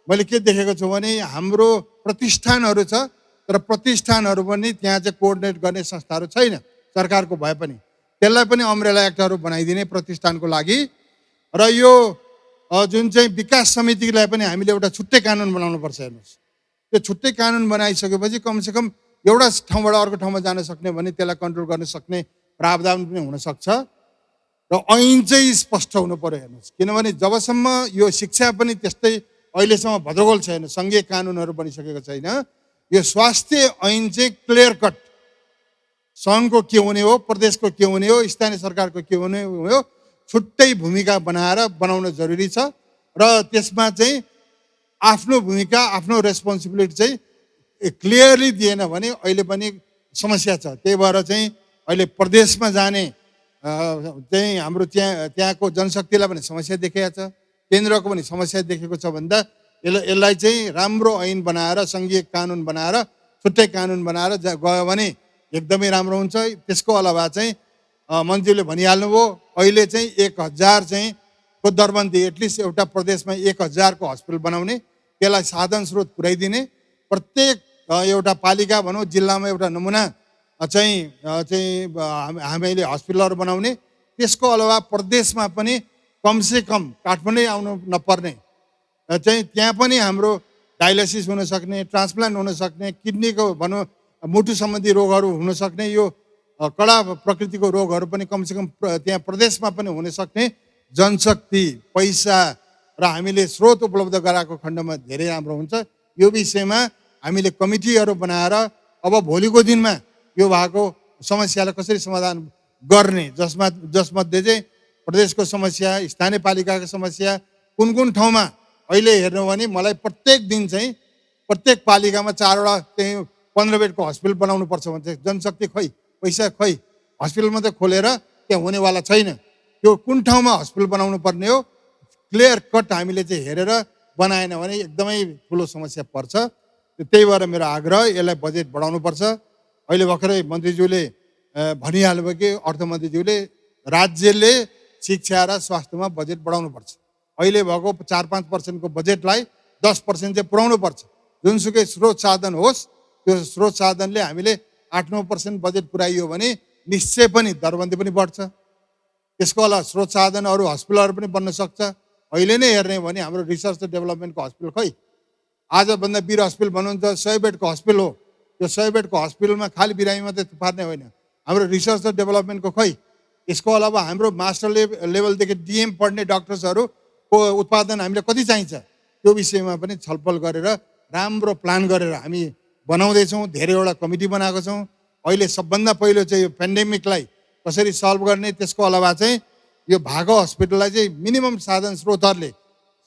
मैले के देखेको छु भने हाम्रो प्रतिष्ठानहरू छ, तर प्रतिष्ठानहरू पनि त्यहाँ चाहिँ कोअर्डिनेट गर्ने संस्थाहरू छैन सरकारको भए पनि। त्यसलाई पनि अम्ब्रेला एक्टहरू बनाइदिने प्रतिष्ठानको लागि। र यो जुन चाहिँ विकास समितिलाई पनि हामीले एउटा छुट्टै कानुन बनाउनुपर्छ। हेर्नुहोस्, त्यो छुट्टै कानुन बनाइसकेपछि कमसेकम एउटा ठाउँबाट अर्को ठाउँमा जान सक्ने भने त्यसलाई कन्ट्रोल गर्न सक्ने प्रावधान पनि हुनसक्छ र ऐन चाहिँ स्पष्ट हुनु पर्यो। हेर्नुहोस्, किनभने जबसम्म यो शिक्षा पनि त्यस्तै अहिलेसम्म भद्रगोल छैन, सङ्घीय कानुनहरू बनिसकेको छैन, यो स्वास्थ्य ऐन चाहिँ क्लियर कट सङ्घको के हुने हो, प्रदेशको के हुने हो, स्थानीय सरकारको के हुने हो, छुट्टै भूमिका बनाउन जरुरी छ। र त्यसमा चाहिँ आफ्नो भूमिका, आफ्नो रेस्पोन्सिबिलिटी चाहिँ क्लियरली दिएन भने अहिले पनि समस्या छ। त्यही भएर चाहिँ अहिले प्रदेशमा जाने चाहिँ हाम्रो त्यहाँको जनशक्तिलाई पनि समस्या देखिएको छ, केन्द्रको पनि समस्या देखेको छ भन्दा यसलाई चाहिँ राम्रो ऐन बनाएर, सङ्घीय कानुन बनाएर, छुट्टै कानुन बनाएर गयो भने एकदमै राम्रो हुन्छ। त्यसको अलावा चाहिँ मन्त्रीले भनिहाल्नुभयो, अहिले चाहिँ 1000 चाहिँ को दरबन्दी, एटलिस्ट एउटा प्रदेशमा 1000 को हस्पिटल बनाउने, त्यसलाई साधन स्रोत पुर्याइदिने, प्रत्येक एउटा पालिका भनौँ जिल्लामा एउटा नमुना चाहिँ हामीले हस्पिटलहरू बनाउने। त्यसको अलावा प्रदेशमा पनि कमसेकम काठमाडौँ आउनु नपर्ने चाहिँ त्यहाँ पनि हाम्रो डायलिसिस हुनसक्ने, ट्रान्सप्लान्ट हुनसक्ने, किडनीको भनौँ मुटु सम्बन्धी रोगहरू हुनसक्ने, यो कडा प्रकृतिको रोगहरू पनि कमसेकम त्यहाँ प्रदेशमा पनि हुनसक्ने जनशक्ति, पैसा र हामीले स्रोत उपलब्ध गराएको खण्डमा धेरै राम्रो हुन्छ। यो विषयमा हामीले कमिटीहरू बनाएर अब भोलिको दिनमा यो भएको समस्यालाई कसरी समाधान गर्ने, जसमध्ये चाहिँ प्रदेशको समस्या, स्थानीय पालिकाको समस्या, कुन ठाउँमा अहिले हेर्नु भने मलाई प्रत्येक दिन चाहिँ प्रत्येक पालिकामा 4वटा चाहिँ 15 बेडको हस्पिटल बनाउनु पर्छ भन्छ। जनशक्ति खै, पैसा खै, हस्पिटल मात्रै खोलेर त्यहाँ हुनेवाला छैन। त्यो कुन ठाउँमा हस्पिटल बनाउनु पर्ने हो क्लियर कट हामीले चाहिँ हेरेर बनाएन भने एकदमै ठुलो समस्या पर्छ। त्यही भएर मेरो आग्रह, यसलाई बजेट बढाउनुपर्छ। अहिले भर्खरै मन्त्रीज्यूले भनिहाल्नुभयो कि अर्थमन्त्रीज्यूले राज्यले शिक्षा र स्वास्थ्यमा बजेट बढाउनुपर्छ। अहिले भएको 4-5% को बजेटलाई 10% चाहिँ पुर्याउनुपर्छ। जुनसुकै स्रोत साधन होस्, त्यो स्रोत साधनले हामीले 8-9% बजेट पुर्याइयो भने निश्चय पनि दरबन्दी पनि बढ्छ। त्यसको अलावा स्रोत साधनहरू हस्पिटलहरू पनि बन्न सक्छ। अहिले नै हेर्ने भने हाम्रो रिसर्च र डेभलपमेन्टको हस्पिटल खै, आजभन्दा वीर हस्पिटल भन्नुहुन्छ 100 बेडको हस्पिटल हो। त्यो 100 बेडको हस्पिटलमा खालि बिरामी मात्रै थुपार्ने होइन, हाम्रो रिसर्च र डेभलपमेन्टको खै। यसको अलावा हाम्रो मास्टर लेभलदेखि डिएम पढ्ने डाक्टर्सहरूको उत्पादन हामीलाई कति चाहिन्छ, त्यो विषयमा पनि छलफल गरेर राम्रो प्लान गरेर हामी बनाउँदैछौँ। धेरैवटा कमिटी बनाएको छौँ। अहिले सबभन्दा पहिलो चाहिँ यो पेन्डेमिकलाई कसरी सल्भ गर्ने, त्यसको अलावा चाहिँ यो भएको हस्पिटललाई चाहिँ मिनिमम साधन स्रोतहरूले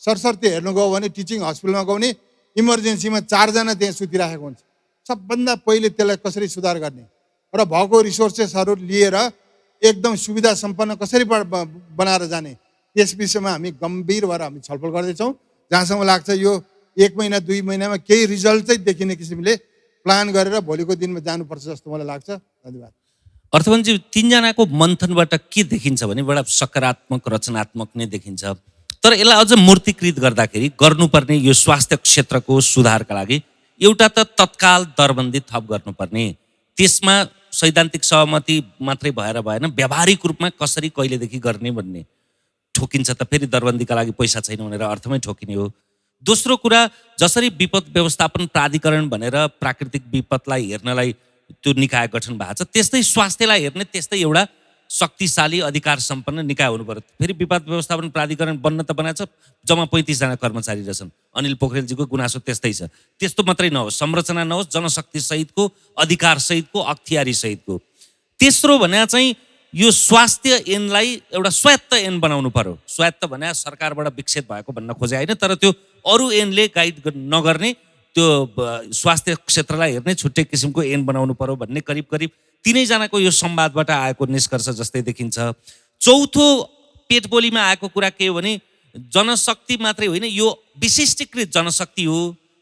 सरसर्ती हेर्नु गयो भने टिचिङ हस्पिटलमा गयो भने इमर्जेन्सीमा 4 जना त्यहाँ सुतिराखेको हुन्छ। सबभन्दा पहिले त्यसलाई कसरी सुधार गर्ने र भएको रिसोर्सेसहरू लिएर एकदम सुविधा सम्पन्न कसरी बनाएर जाने, त्यस विषयमा हामी गम्भीर भएर हामी छलफल गर्दैछौँ। जहाँसम्म लाग्छ यो 1 महिना 2 महिनामा केही रिजल्ट चाहिँ देखिने किसिमले प्लान गरेर भोलिको दिनमा जानुपर्छ जस्तो मलाई लाग्छ। धन्यवाद। अर्थमन्त्री तिनजनाको मन्थनबाट के देखिन्छ भने बडा सकारात्मक रचनात्मक नै देखिन्छ। तर यसलाई अझ मूर्तीकृत गर्दाखेरि गर्नुपर्ने यो स्वास्थ्य क्षेत्रको सुधारका लागि एउटा त तत्काल दरबन्दी थप गर्नुपर्ने, त्यसमा सैद्धान्तिक सहमति मात्रै भएर भएन, व्यावहारिक रूपमा कसरी कहिलेदेखि गर्ने भन्ने। ठोकिन्छ त फेरि दरबन्दीका लागि पैसा छैन भनेर अर्थमै ठोकिने हो। दोस्रो कुरा, जसरी विपद व्यवस्थापन प्राधिकरण भनेर प्राकृतिक विपदलाई हेर्नलाई त्यो निकाय गठन भएको छ, त्यस्तै स्वास्थ्यलाई हेर्ने त्यस्तै एउटा शक्तिशाली अधिकार सम्पन्न निकाय हुनु पर्यो। फेरि विपद व्यवस्थापन प्राधिकरण बन्न त बनाएको छ, जम्मा 35 जना कर्मचारी रहेछन्। अनिल पोखरेलजीको गुनासो त्यस्तै छ। त्यस्तो मात्रै नहोस्, संरचना नहोस्, जनशक्ति सहितको, अधिकार सहितको, अख्तियारी सहितको। तेस्रो भने चाहिँ यो स्वास्थ्य ऐनलाई एउटा स्वायत्त ऐन बनाउनु पर्यो। स्वायत्त भने सरकारबाट विकसित भएको भन्न खोजे होइन, तर त्यो अरू ऐनले गाइड नगर्ने, त्यो स्वास्थ्य क्षेत्रलाई हेर्ने छुट्टै किसिमको ऐन बनाउनु पर्यो भन्ने करिब करिब तिनैजनाको यो संवादबाट आएको निष्कर्ष जस्तै देखिन्छ। चौथो पेटबोलीमा आएको कुरा के हो भने जनशक्ति मात्रै होइन, यो विशिष्टीकृत जनशक्ति हो,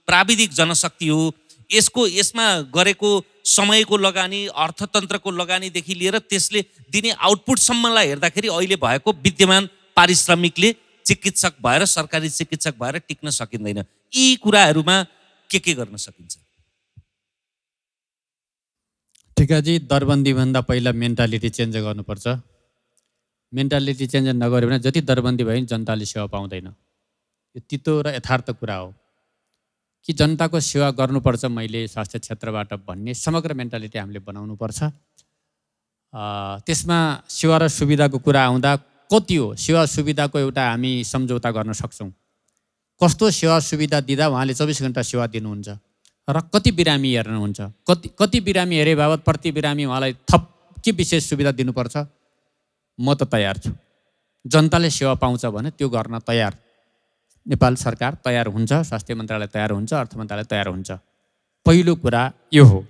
प्राविधिक जनशक्ति हो। यसमा गरेको समयको लगानी, अर्थतन्त्रको लगानीदेखि लिएर त्यसले दिने आउटपुटसम्मलाई हेर्दाखेरि अहिले भएको विद्यमान पारिश्रमिकले चिकित्सक भएर, सरकारी चिकित्सक भएर टिक्न सकिँदैन। यी कुराहरूमा के गर्न सकिन्छ? ठिकाजी, दरबन्दीभन्दा पहिला मेन्टालिटी चेन्ज गर्नुपर्छ। मेन्टालिटी चेन्ज नगर्यो भने जति दरबन्दी भयो नि जनताले सेवा पाउँदैन। यो तितो र यथार्थ कुरा हो कि जनताको सेवा गर्नुपर्छ मैले स्वास्थ्य क्षेत्रबाट भन्ने समग्र मेन्टालिटी हामीले बनाउनुपर्छ। त्यसमा सेवा र सुविधाको कुरा आउँदा कति हो सेवा सुविधाको एउटा हामी सम्झौता गर्न सक्छौँ। कस्तो सेवा सुविधा दिँदा उहाँले 24 घन्टा सेवा दिनुहुन्छ र कति बिरामी हेर्नुहुन्छ, कति बिरामी हेरे बाबत प्रति बिरामी उहाँलाई थप के विशेष सुविधा दिनुपर्छ। म त तयार छु। जनताले सेवा पाउँछ भने त्यो गर्न तयार नेपाल सरकार तयार हुन्छ, स्वास्थ्य मन्त्रालय तयार हुन्छ, अर्थ मन्त्रालय तयार हुन्छ। पहिलो कुरा यो हो।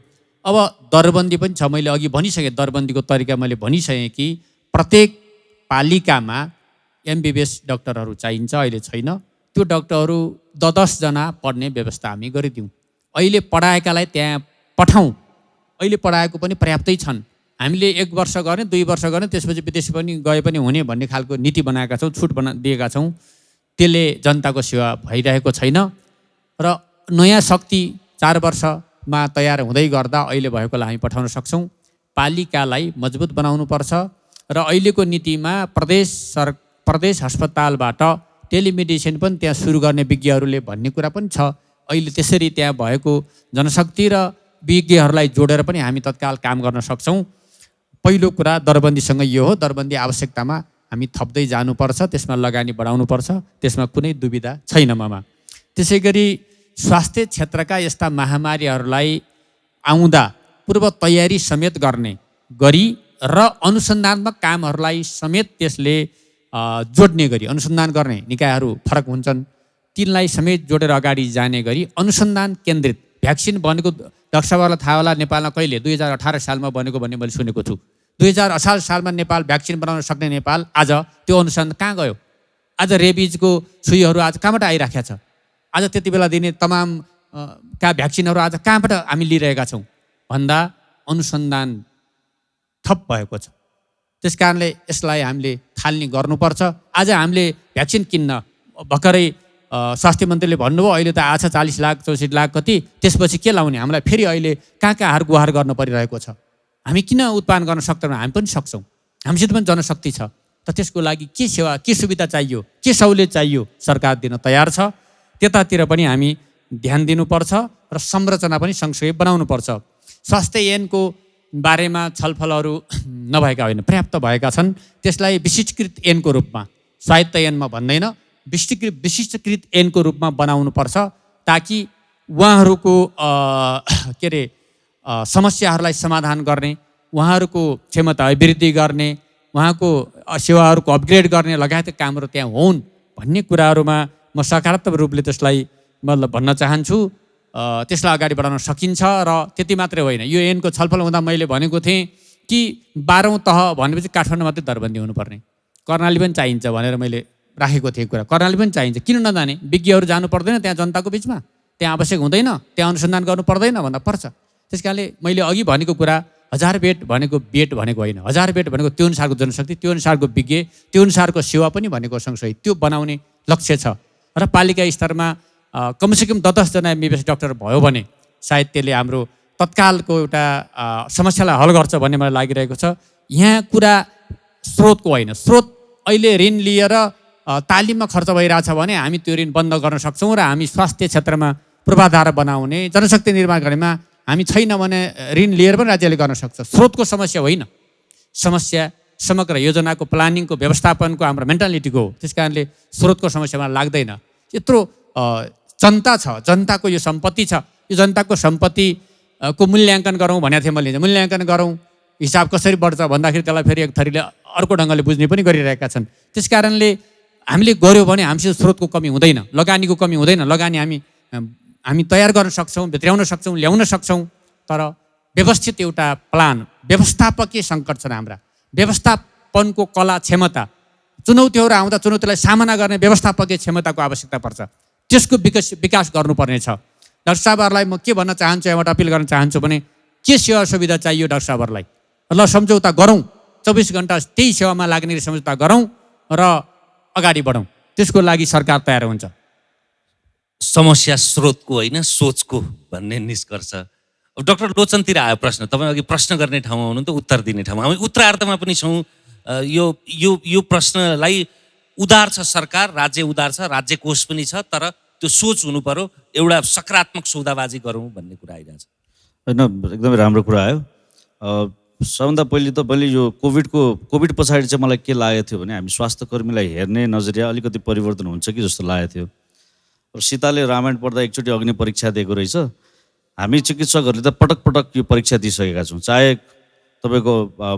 अब दरबन्दी पनि छ, मैले अघि भनिसकेँ, दरबन्दीको तरिका मैले भनिसकेँ कि प्रत्येक पालिकामा MBBS डाक्टरहरू चाहिन्छ, अहिले छैन। त्यो डाक्टरहरू 10 जना पढ्ने व्यवस्था हामी गरिदिउँ। अहिले पढाएकालाई त्यहाँ पठाउँ। अहिले पढाएको पनि पर्याप्तै छन्। हामीले 1 वर्ष गर्ने, 2 वर्ष गर्ने, त्यसपछि विदेश पनि गए पनि हुने भन्ने खालको नीति बनाएका छौँ, छुट दिएका छौँ। त्यसले जनताको सेवा भइरहेको छैन र नयाँ शक्ति 4 वर्षमा तयार हुँदै गर्दा अहिले भएकोलाई हामी पठाउन सक्छौँ। पालिकालाई मजबुत बनाउनुपर्छ र अहिलेको नीतिमा प्रदेश अस्पतालबाट टेलिमेडिसिन पनि त्यहाँ सुरु गर्ने विज्ञहरूले भन्ने कुरा पनि छ। अहिले त्यसरी त्यहाँ भएको जनशक्ति र विज्ञहरूलाई जोडेर पनि हामी तत्काल काम गर्न सक्छौँ। पहिलो कुरा दरबन्दीसँग यो हो। दरबन्दी आवश्यकतामा हामी थप्दै जानुपर्छ, त्यसमा लगानी बढाउनुपर्छ, त्यसमा कुनै दुविधा छैन ममा। त्यसै गरी स्वास्थ्य क्षेत्रका यस्ता महामारीहरूलाई आउँदा पूर्व तयारी समेत गर्ने गरी र अनुसन्धात्मक कामहरूलाई समेत त्यसले जोड्ने गरी, अनुसन्धान गर्ने निकायहरू फरक हुन्छन्, तिनलाई समेत जोडेर अगाडि जाने गरी अनुसन्धान केन्द्रित भ्याक्सिन बनेको डाक्टर साहबलाई थाहा होला नेपालमा कहिले 2018 सालमा बनेको भन्ने मैले सुनेको छु। 2018 सालमा नेपाल भ्याक्सिन बनाउन सक्ने नेपाल आज त्यो अनुसन्धान कहाँ गयो? आज रेबिजको सुईहरू आज कहाँबाट आइराखेको छ? आज त्यति बेला दिने तमाम का भ्याक्सिनहरू आज कहाँबाट हामी लिइरहेका छौँ भन्दा अनुसन्धान थप भएको छ। त्यस कारणले यसलाई हामीले थाल्ने गर्नुपर्छ। आज हामीले भ्याक्सिन किन्न भर्खरै स्वास्थ्य मन्त्रीले भन्नुभयो अहिले त आछ 40 लाख 64 लाख कति, त्यसपछि के लाउने? हामीलाई फेरि अहिले कहाँ हार गुहार गर्न परिरहेको छ। हामी किन उत्पादन गर्न सक्दैनौँ? हामी पनि सक्छौँ, हामीसित पनि जनशक्ति छ। त त्यसको लागि के सेवा, के सुविधा चाहियो, के सहुलियत चाहियो सरकार दिन तयार छ। त्यतातिर पनि हामी ध्यान दिनुपर्छ र संरचना पनि सँगसँगै बनाउनुपर्छ। स्वास्थ्य ऐनको बारेमा छलफलहरू नभएका होइन, पर्याप्त भएका छन्। त्यसलाई विशिष्टकृत ऐनको रूपमा, स्वायत्त ऐनमा भन्दैन, विशिष्टकृत ऐनको रूपमा बनाउनुपर्छ ताकि उहाँहरूको समस्याहरूलाई समाधान गर्ने, उहाँहरूको क्षमता अभिवृद्धि गर्ने, उहाँको सेवाहरूको अपग्रेड गर्ने लगायतका कामहरू त्यहाँ हुन् भन्ने कुराहरूमा म सकारात्मक रूपले त्यसलाई मतलब भन्न चाहन्छु। त्यसलाई अगाडि बढाउन सकिन्छ र त्यति मात्रै होइन। यो ऐनको छलफल हुँदा मैले भनेको थिएँ कि 12औं तह भनेपछि काठमाडौँ मात्रै दरबन्दी हुनुपर्ने, कर्णाली पनि चाहिन्छ भनेर मैले राखेको थिएँ कुरा। कर्णाली पनि चाहिन्छ, किन नजाने? विज्ञहरू जानु पर्दैन त्यहाँ जनताको बिचमा, त्यहाँ आवश्यक हुँदैन, त्यहाँ अनुसन्धान गर्नु पर्दैन भन्दा पर्छ। त्यस कारणले मैले अघि भनेको कुरा 1000 बेड भनेको बेड भनेको होइन, 1000 बेड भनेको त्यो अनुसारको जनशक्ति, त्यो अनुसारको विज्ञ, त्यो अनुसारको सेवा पनि भनेको सँगसँगै त्यो बनाउने लक्ष्य छ। र पालिका स्तरमा कमसेकम 10 जना एमबिबिएस डाक्टर भयो भने सायद त्यसले हाम्रो तत्कालको एउटा समस्यालाई हल गर्छ भन्ने मलाई लागिरहेको छ। यहाँ कुरा स्रोतको होइन, स्रोत अहिले ऋण लिएर तालिममा खर्च भइरहेछ भने हामी त्यो ऋण बन्द गर्न सक्छौँ र हामी स्वास्थ्य क्षेत्रमा पूर्वाधार बनाउने, जनशक्ति निर्माण गर्नेमा हामी छैन भने ऋण लिएर पनि राज्यले गर्न सक्छ। स्रोतको समस्या होइन, समस्या समग्र योजनाको प्लानिङको व्यवस्थापनको हाम्रो मेन्टालिटीको हो। त्यस कारणले स्रोतको समस्या मलाई लाग्दैन। यत्रो जनता छ, जनताको यो सम्पत्ति छ, यो जनताको सम्पत्तिको मूल्याङ्कन गरौँ भनेको थिएँ मैले। मूल्याङ्कन गरौँ, हिसाब कसरी बढ्छ भन्दाखेरि त्यसलाई फेरि एक थरीले अर्को ढङ्गले बुझ्ने पनि गरिरहेका छन्। त्यस कारणले हामीले गऱ्यौँ भने हामीसित स्रोतको कमी हुँदैन, लगानीको कमी हुँदैन। लगानी हामी तयार गर्न सक्छौँ, भित्र्याउन सक्छौँ, ल्याउन सक्छौँ, तर व्यवस्थित एउटा प्लान, व्यवस्थापकीय सङ्कट छन् हाम्रा। व्यवस्थापनको कला, क्षमता, चुनौतीहरू आउँदा चुनौतीलाई सामना गर्ने व्यवस्थापकीय क्षमताको आवश्यकता पर्छ। त्यसको विकास गर्नुपर्ने छ। डाक्टर साहबहरूलाई म के भन्न चाहन्छु, यहाँबाट अपिल गर्न चाहन्छु भने के सेवा सुविधा चाहियो डाक्टर साहबहरूलाई, ल सम्झौता गरौँ, 24 घन्टा त्यही सेवामा लाग्ने सम्झौता गरौँ र अगाडि बढौँ। त्यसको लागि सरकार तयार हुन्छ। समस्या स्रोतको होइन सोचको भन्ने निष्कर्ष। अब डाक्टर लोचनतिर आयो प्रश्न। तपाईँ अघि प्रश्न गर्ने ठाउँमा हुनु त उत्तर दिने ठाउँमा, हामी उत्तरार्धमा पनि छौँ। यो प्रश्नलाई उदार छ सरकार, राज्य उदार छ, राज्य कोष पनि छ, तर त्यो सोच हुनु पर्यो, एउटा सकारात्मक सौदाबाजी गरौँ भन्ने कुरा आइरहेछ। होइन, एकदमै राम्रो कुरा आयो। सबभन्दा पहिले त मैले यो कोभिड पछाडि चाहिँ मलाई के लागेको थियो भने हामी स्वास्थ्यकर्मीलाई हेर्ने नजरिया अलिकति परिवर्तन हुन्छ कि जस्तो लागेको थियो। र सीताले रामायण पढ्दा एकचोटि अग्नि परीक्षा दिएको रहेछ। हामी चिकित्सकहरूले त पटक पटक यो परीक्षा दिइसकेका छौँ। चाहे तपाईँको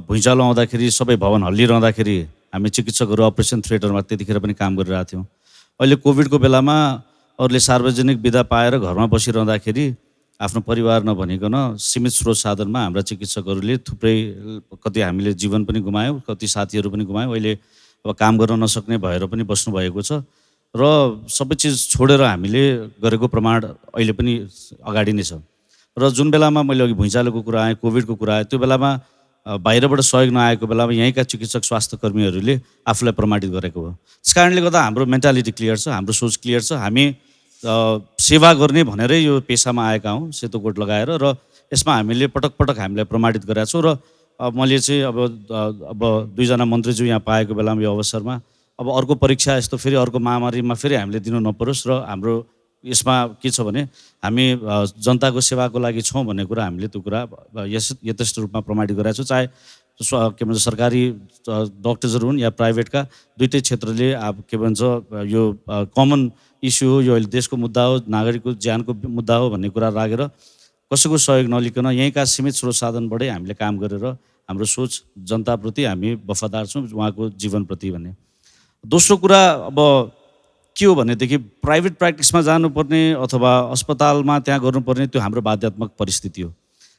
भुइँचालो आउँदाखेरि, सबै भवन हल्लिरहँदाखेरि हामी चिकित्सकहरू अपरेसन थिएटरमा त्यतिखेर पनि काम गरिरहेको थियौँ। अहिले कोभिडको बेलामा अरूले सार्वजनिक बिदा पाएर घरमा बसिरहँदाखेरि आफ्नो परिवार नभनिकन सीमित स्रोत साधनमा हाम्रा चिकित्सकहरूले थुप्रै, कति हामीले जीवन पनि गुमायौँ, कति साथीहरू पनि गुमायौँ। अहिले अब काम गर्न नसक्ने भएर पनि बस्नुभएको छ र सबै चिज छोडेर हामीले गरेको प्रमाण अहिले पनि अगाडि नै छ। र जुन बेलामा मैले अघि भुइँचालोको कुरा आएँ, कोभिडको कुरा आयो, त्यो बेलामा बाहिरबाट सहयोग नआएको बेलामा यहीँका चिकित्सक स्वास्थ्यकर्मीहरूले आफूलाई प्रमाणित गरेको हो। त्यस कारणले गर्दा हाम्रो मेन्टालिटी क्लियर छ, हाम्रो सोच क्लियर छ। हामी सेवा गर्ने भनेरै यो पेसामा आएका हौँ, सेतो कोट लगाएर, र यसमा हामीले पटक पटक हामीलाई प्रमाणित गरेका छौँ। र मैले चाहिँ अब 2 जना मन्त्रीज्यू यहाँ पाएको बेलामा यो अवसरमा अब अर्को परीक्षा यस्तो फेरि अर्को महामारीमा फेरि हामीले दिनु नपरोस्, र हाम्रो यसमा के छ भने हामी जनताको सेवाको लागि छौँ भन्ने कुरा हामीले त्यो कुरा यथेष्ट रूपमा प्रमाणित गरेका छौँ। चाहे के भन्छ सरकारी डक्टर्सहरू हुन् या प्राइभेटका, दुइटै क्षेत्रले अब के भन्छ यो कमन इस्यु हो, यो अहिले देशको मुद्दा हो, नागरिकको ज्यानको मुद्दा हो भन्ने कुरा राखेर कसैको सहयोग नलिकन यहीँका सीमित स्रोत साधनबाटै हामीले काम गरेर हाम्रो सोच जनताप्रति हामी वफादार छौँ, उहाँको जीवनप्रति भन्ने। दोस्रो कुरा अब के हो भनेदेखि प्राइभेट प्र्याक्टिसमा जानुपर्ने अथवा अस्पतालमा त्यहाँ गर्नुपर्ने त्यो हाम्रो बाध्यात्मक परिस्थिति हो।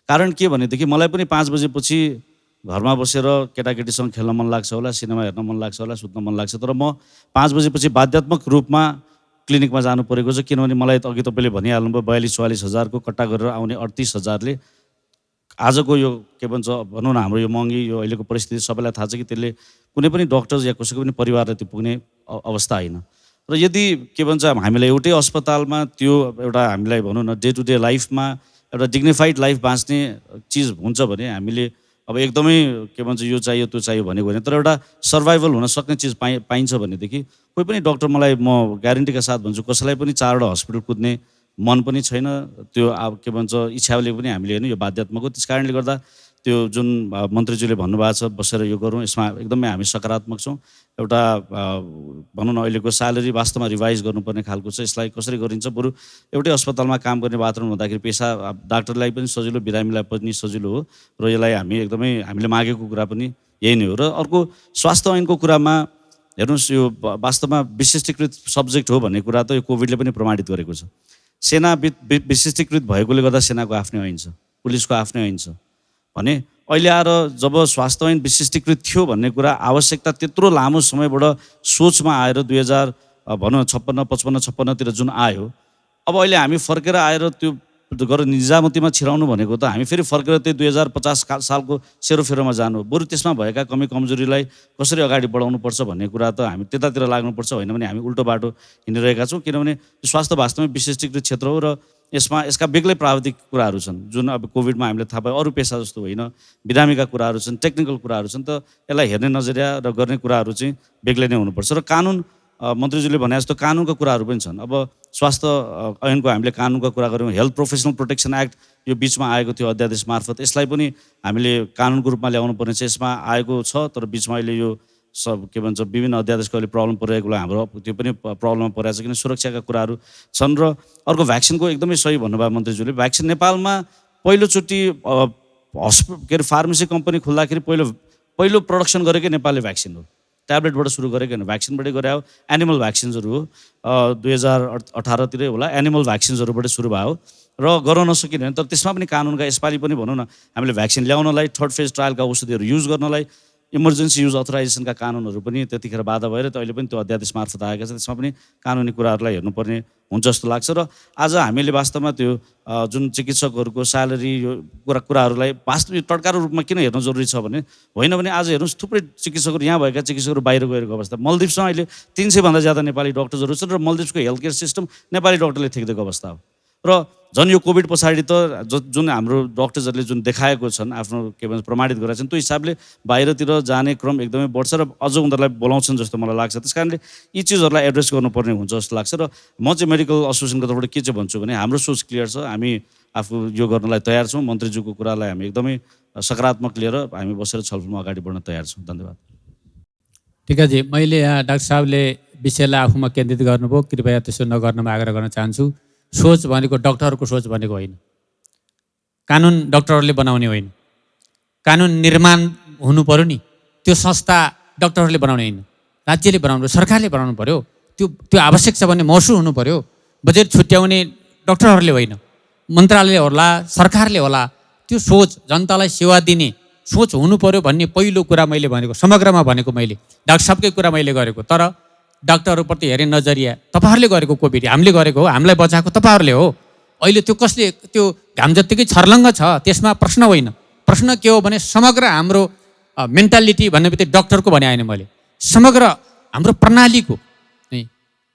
कारण के भनेदेखि मलाई पनि 5 बजेपछि घरमा बसेर केटाकेटीसँग खेल्न मन लाग्छ होला, सिनेमा हेर्न मन लाग्छ होला, सुत्न मन लाग्छ, तर म 5 बजेपछि बाध्यात्मक रूपमा क्लिनिकमा जानु परेको छ। किनभने मलाई अघि तपाईँले भनिहाल्नुभयो 42-44 हजारको कट्टा गरेर आउने 38 हजारले आजको यो के भन्छ भनौँ न हाम्रो यो महँगी यो अहिलेको परिस्थिति सबैलाई थाहा छ कि त्यसले कुनै पनि डक्टर या कसैको पनि परिवारलाई त्यो पुग्ने अवस्था होइन। र यदि के भन्छ हामीलाई एउटै अस्पतालमा त्यो एउटा हामीलाई भनौँ न डे टु डे लाइफमा एउटा डिग्निफाइड लाइफ बाँच्ने चिज हुन्छ भने हामीले अब एकदमै के भन्छ यो चाहियो त्यो चाहियो भनेको होइन, तर एउटा सर्भाइभल हुन सक्ने चिज पाइन्छ भनेदेखि कोही पनि डक्टर, मलाई म ग्यारेन्टीका साथ भन्छु, कसैलाई पनि 4वटा हस्पिटल कुद्ने मन पनि छैन, त्यो अब के भन्छ इच्छाले पनि हामीले हेर्नु यो बाध्यात्मक हो। त्यस कारणले गर्दा त्यो जुन मन्त्रीज्यूले भन्नुभएको छ बसेर यो गरौँ, यसमा एकदमै हामी सकारात्मक छौँ। एउटा भनौँ न अहिलेको स्यालेरी वास्तवमा रिभाइज गर्नुपर्ने खालको छ। यसलाई कसरी गरिन्छ, बरु एउटै अस्पतालमा काम गर्ने वातावरण हुँदाखेरि पेसा डाक्टरलाई पनि सजिलो, बिरामीलाई पनि सजिलो हो, र यसलाई हामी एकदमै हामीले मागेको कुरा पनि यही नै हो। र अर्को स्वास्थ्य ऐनको कुरामा हेर्नुहोस्, यो वास्तवमा विशिष्टीकृत सब्जेक्ट हो भन्ने कुरा त यो कोभिडले पनि प्रमाणित गरेको छ। सेना विशिष्टीकृत भएकोले गर्दा सेनाको आफ्नै ऐन छ, पुलिसको आफ्नै ऐन छ भने अहिले आएर जब स्वास्थ्य ऐन विशिष्टीकृत थियो भन्ने कुरा आवश्यकता त्यत्रो लामो समयबाट सोचमा आएर 2000 भनौँ 56-55-56तिर जुन आयो, अब अहिले हामी फर्केर आएर त्यो गरेर निजामतीमा छिराउनु भनेको त हामी फेरि फर्केर त्यही 2050 सालको सेरोफेरोमा जानु, बरु त्यसमा भएका कमी कमजोरीलाई कसरी अगाडि बढाउनुपर्छ भन्ने कुरा त हामी त्यतातिर लाग्नुपर्छ, होइन भने हामी उल्टो बाटो हिँडिरहेका छौँ। किनभने स्वास्थ्य वास्तवमै विशिष्टीकृत क्षेत्र हो र यसका बेग्लै प्राविधिक कुराहरू छन्, जुन अब कोभिडमा हामीले थाहा पायो अरू पेसा जस्तो होइन, बिरामीका कुराहरू छन्, टेक्निकल कुराहरू छन्, त यसलाई हेर्ने नजरिया र गर्ने कुराहरू चाहिँ बेग्लै नै हुनुपर्छ। र कानुन मन्त्रीज्यूले भने जस्तो कानुनका कुराहरू पनि छन्। अब स्वास्थ्य ऐनको हामीले कानुनका कुरा गऱ्यौँ, हेल्थ प्रोफेसनल प्रोटेक्सन एक्ट यो बिचमा आएको थियो अध्यादेश मार्फत, यसलाई पनि हामीले कानुनको रूपमा ल्याउनु पर्ने छ। यसमा आएको छ तर बिचमा अहिले यो सब के भन्छ विभिन्न अध्यादेशको अहिले प्रब्लम परिरहेकोलाई हाम्रो त्यो पनि प्रब्लममा परिरहेको छ, किन सुरक्षाका कुराहरू छन्। र अर्को भ्याक्सिनको एकदमै सही भन्नुभयो मन्त्रीज्यूले, भ्याक्सिन नेपालमा पहिलोचोटि के अरे फार्मेसी कम्पनी खुल्दाखेरि पहिलो प्रडक्सन गरेकै नेपालले भ्याक्सिन हो, ट्याब्लेटबाट सुरु गरेको होइन, भ्याक्सिनबाटै गरे हो। एनिमल भ्याक्सिन्सहरू हो 2018तिरै होला, एनिमल भ्याक्सिन्सहरूबाट सुरु भयो र गर्न नसकिने होइन। तर त्यसमा पनि कानुनका यसपालि पनि भनौँ न हामीले भ्याक्सिन ल्याउनलाई, थर्ड फेज ट्रायलका औषधिहरू युज गर्नलाई इमर्जेन्सी युज अथोराइजेसनका कानुनहरू पनि त्यतिखेर बाधा भएर अहिले पनि त्यो अध्यादेश मार्फत आएका छ, त्यसमा पनि कानुनी कुराहरूलाई हेर्नुपर्ने हुन्छ जस्तो लाग्छ। र आज हामीले वास्तवमा त्यो जुन चिकित्सकहरूको स्यालेरी यो कुराहरूलाई वास्तविक टड्कारो रूपमा किन हेर्न जरुरी छ भने, होइन भने आज हेर्नुहोस् थुप्रै चिकित्सकहरू यहाँ भएका चिकित्सकहरू बाहिर गएको अवस्था, मलदिप्समा अहिले 300भन्दा ज्यादा नेपाली डक्टर्सहरू छन् र मलदिप्सको हेल्थ केयर सिस्टम नेपाली डक्टरले थेक्दिएको अवस्था हो। र झन् यो कोभिड पछाडि त जुन हाम्रो डक्टर्सहरूले जुन देखाएको छन्, आफ्नो के भन्छ प्रमाणित गरेका छन्, त्यो हिसाबले बाहिरतिर जाने क्रम एकदमै बढ्छ र अझ उनीहरूलाई बोलाउँछन् जस्तो मलाई लाग्छ। त्यस कारणले यी चिजहरूलाई एड्रेस गर्नुपर्ने हुन्छ जस्तो लाग्छ। र म चाहिँ मेडिकल एसोसिएसनको तर्फबाट के चाहिँ भन्छु भने हाम्रो सोच क्लियर छ, हामी आफू यो गर्नलाई तयार छौँ। मन्त्रीज्यूको कुरालाई हामी एकदमै सकारात्मक लिएर हामी बसेर छलफलमा अगाडि बढ्न तयार छौँ। धन्यवाद। टिकाजी, मैले यहाँ डाक्टर साहबले विषयलाई आफूमा केन्द्रित गर्नुभयो, कृपया त्यसो नगर्नमा आग्रह गर्न चाहन्छु। सोच भनेको डक्टरहरूको सोच भनेको होइन, कानुन डक्टरहरूले बनाउने होइन, कानुन निर्माण हुनु पऱ्यो नि, त्यो संस्था डक्टरहरूले बनाउने होइन, राज्यले बनाउनु, सरकारले बनाउनु पऱ्यो। त्यो आवश्यक छ भने महसुस हुनु पऱ्यो। बजेट छुट्याउने डक्टरहरूले होइन, मन्त्रालय होला, सरकारले होला। त्यो सोच, जनतालाई सेवा दिने सोच हुनु पऱ्यो भन्ने पहिलो कुरा मैले भनेको, समग्रमा भनेको मैले, डाक्टर साहबकै कुरा मैले गरेको। तर डाक्टरहरूप्रति हेर्ने नजरिया तपाईँहरूले गरेको, कोभिड हामीले गरेको हो, हामीलाई बचाएको तपाईँहरूले हो। अहिले त्यो कसले, त्यो घाम जत्तिकै छर्लङ्ग छ, त्यसमा प्रश्न होइन। प्रश्न के हो भने समग्र हाम्रो मेन्टालिटी भन्ने बित्तिकै डक्टरको भने आएन मैले, समग्र हाम्रो प्रणालीको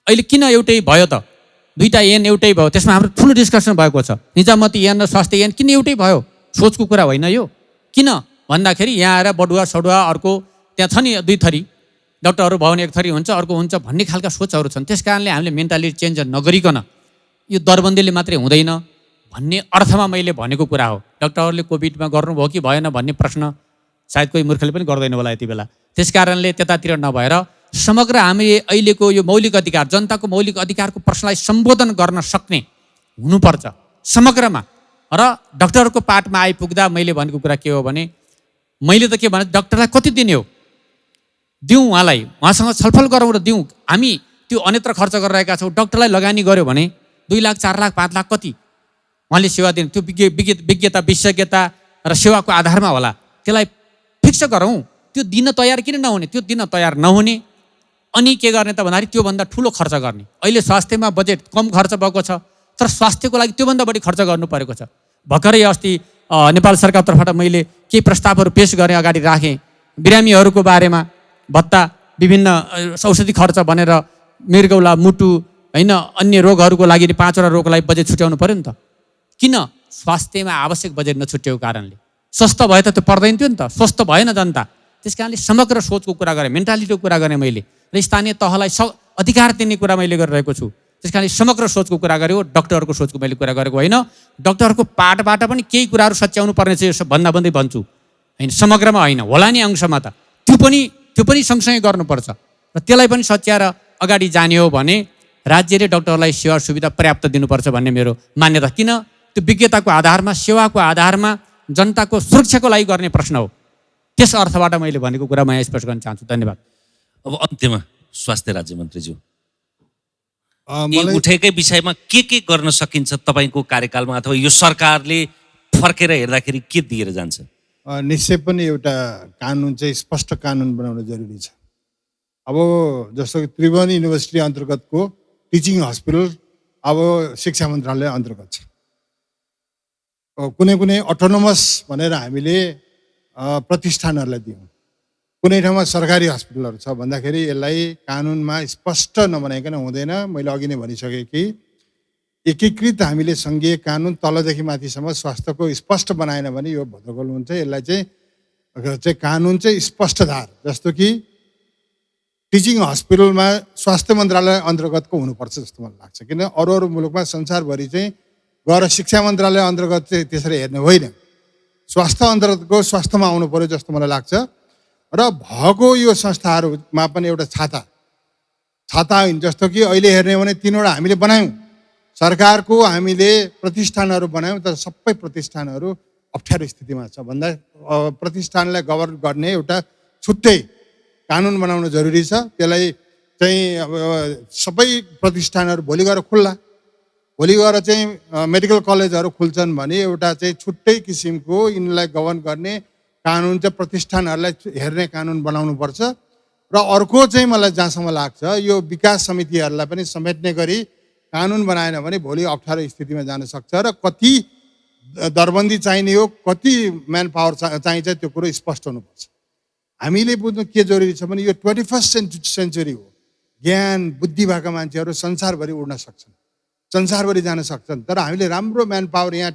अहिले किन एउटै भयो त, दुईवटा ऐन एउटै भयो, त्यसमा हाम्रो ठुलो डिस्कसन भएको छ। निजामती ऐन र स्वास्थ्य ऐन किन एउटै भयो, सोचको कुरा होइन यो। किन भन्दाखेरि यहाँ आएर बडुवा सडुवा अर्को त्यहाँ छ नि दुई थरी, डक्टरहरू भयो भने एक थरी हुन्छ, अर्को हुन्छ भन्ने खालका सोचहरू छन्। त्यस कारणले हामीले मेन्टालिटी चेन्ज नगरिकन यो दरबन्दीले मात्रै हुँदैन भन्ने अर्थमा मैले भनेको कुरा हो। डक्टरहरूले कोभिडमा गर्नुभयो कि भएन भन्ने प्रश्न सायद कोही मूर्खले पनि गर्दैन होला यति बेला। त्यस कारणले त्यतातिर नभएर समग्र हामीले अहिलेको यो मौलिक अधिकार, जनताको मौलिक अधिकारको प्रश्नलाई सम्बोधन गर्न सक्ने हुनुपर्छ समग्रमा। र डक्टरको पाठमा आइपुग्दा मैले भनेको कुरा के हो भने, मैले त के भने डक्टरलाई कति दिने हो दिउँ, उहाँसँग छलफल गरौँ र दिउँ। हामी त्यो अन्यत्र खर्च गरिरहेका छौँ, डक्टरलाई लगानी गऱ्यो भने 2 लाख 4 लाख 5 लाख कति उहाँले सेवा दिनु, त्यो विज्ञता विशेषज्ञता र सेवाको आधारमा होला। त्यसलाई फिक्स गरौँ। त्यो दिन तयार किन नहुने, त्यो दिन तयार नहुने अनि के गर्ने त भन्दाखेरि त्योभन्दा ठुलो खर्च गर्ने। अहिले स्वास्थ्यमा बजेट कम खर्च भएको छ, तर स्वास्थ्यको लागि त्योभन्दा बढी खर्च गर्नु परेको छ। भर्खरै अस्ति नेपाल सरकारतर्फबाट मैले केही प्रस्तावहरू पेश गरेँ, अगाडि राखेँ। बिरामीहरूको बारेमा भत्ता, विभिन्न औषधि खर्च भनेर मृगौला, मुटु होइन अन्य रोगहरूको लागि 5वटा रोगको लागि बजेट छुट्याउनु पऱ्यो नि त। किन? स्वास्थ्यमा आवश्यक बजेट नछुट्याएको कारणले। स्वस्थ भए त त्यो पर्दैन थियो नि त, स्वस्थ भएन जनता। त्यस कारणले समग्र सोचको कुरा गरेँ, मेन्टालिटीको कुरा गरेँ मैले, र स्थानीय तहलाई अधिकार दिने कुरा मैले गरिरहेको छु। त्यस कारणले समग्र सोचको कुरा गरेको, डक्टरहरूको सोचको मैले कुरा गरेको होइन। डक्टरहरूको पाठबाट पनि केही कुराहरू सच्याउनु पर्ने छ, यो भन्दै भन्छु होइन, समग्रमा होइन, होला नि अंशमा त त्यो पनि सँगसँगै गर्नुपर्छ। र त्यसलाई पनि सच्याएर अगाडि जाने हो भने राज्यले डक्टरलाई सेवा सुविधा पर्याप्त दिनुपर्छ भन्ने मेरो मान्यता। किन? त्यो विज्ञताको आधारमा, सेवाको आधारमा जनताको सुरक्षाको लागि गर्ने प्रश्न हो। त्यस अर्थबाट मैले भनेको कुरा म यहाँ स्पष्ट गर्न चाहन्छु। धन्यवाद। अब अन्त्यमा स्वास्थ्य राज्य मन्त्रीज्यू, उठेकै विषयमा के गर्न सकिन्छ तपाईँको कार्यकालमा, अथवा यो सरकारले फर्केर हेर्दाखेरि के दिएर जान्छ? निश्चय पनि एउटा कानुन चाहिँ स्पष्ट कानुन बनाउन जरुरी छ। अब जस्तो कि त्रिभुवन युनिभर्सिटी अन्तर्गतको टिचिङ हस्पिटल अब शिक्षा मन्त्रालय अन्तर्गत छ। कुनै कुनै अटोनोमस भनेर हामीले प्रतिष्ठानहरूलाई दियौँ। कुनै ठाउँमा सरकारी हस्पिटलहरू छ भन्दाखेरि यसलाई कानुनमा स्पष्ट नबनाइकन हुँदैन। मैले अघि नै भनिसकेँ कि एकीकृत हामीले सङ्घीय कानुन तलदेखि माथिसम्म स्वास्थ्यको स्पष्ट बनाएन भने यो भद्रगोल हुन्छ। यसलाई चाहिँ कानुन चाहिँ स्पष्टधार, जस्तो कि टिचिङ हस्पिटलमा स्वास्थ्य मन्त्रालय अन्तर्गतको हुनुपर्छ जस्तो मलाई लाग्छ। किन अरू मुलुकमा संसारभरि चाहिँ गएर शिक्षा मन्त्रालय अन्तर्गत चाहिँ त्यसरी हेर्ने होइन, स्वास्थ्य अन्तर्गतको स्वास्थ्यमा आउनु पर्यो जस्तो मलाई लाग्छ। र भएको यो संस्थाहरूमा पनि एउटा छाता होइन, जस्तो कि अहिले हेर्ने हो भने 3वटा हामीले बनायौँ, सरकारको हामीले प्रतिष्ठानहरू बनायौँ, तर सबै प्रतिष्ठानहरू अप्ठ्यारो स्थितिमा छ। भन्दा प्रतिष्ठानलाई गभर्न गर्ने एउटा छुट्टै कानुन बनाउनु जरुरी छ। त्यसलाई चाहिँ अब सबै प्रतिष्ठानहरू भोलि गएर खुल्ला, भोलि गएर चाहिँ मेडिकल कलेजहरू खुल्छन् भने एउटा चाहिँ छुट्टै किसिमको यिनलाई गभर्न गर्ने कानुन चाहिँ प्रतिष्ठानहरूलाई हेर्ने कानुन बनाउनुपर्छ। र अर्को चाहिँ मलाई जहाँसम्म लाग्छ यो विकास समितिहरूलाई पनि समेट्ने गरी कानुन बनाएन भने भोलि अप्ठ्यारो स्थितिमा जान सक्छ। र कति दरबन्दी चाहिने हो, कति म्यान पावर चाहिन्छ, त्यो कुरो स्पष्ट हुनुपर्छ। हामीले बुझ्नु के जरुरी छ भने यो 21st सेन्चुरी हो। ज्ञान बुद्धि भएका मान्छेहरू संसारभरि उड्न सक्छन्, संसारभरि जान सक्छन्। तर हामीले राम्रो म्यान पावर यहाँ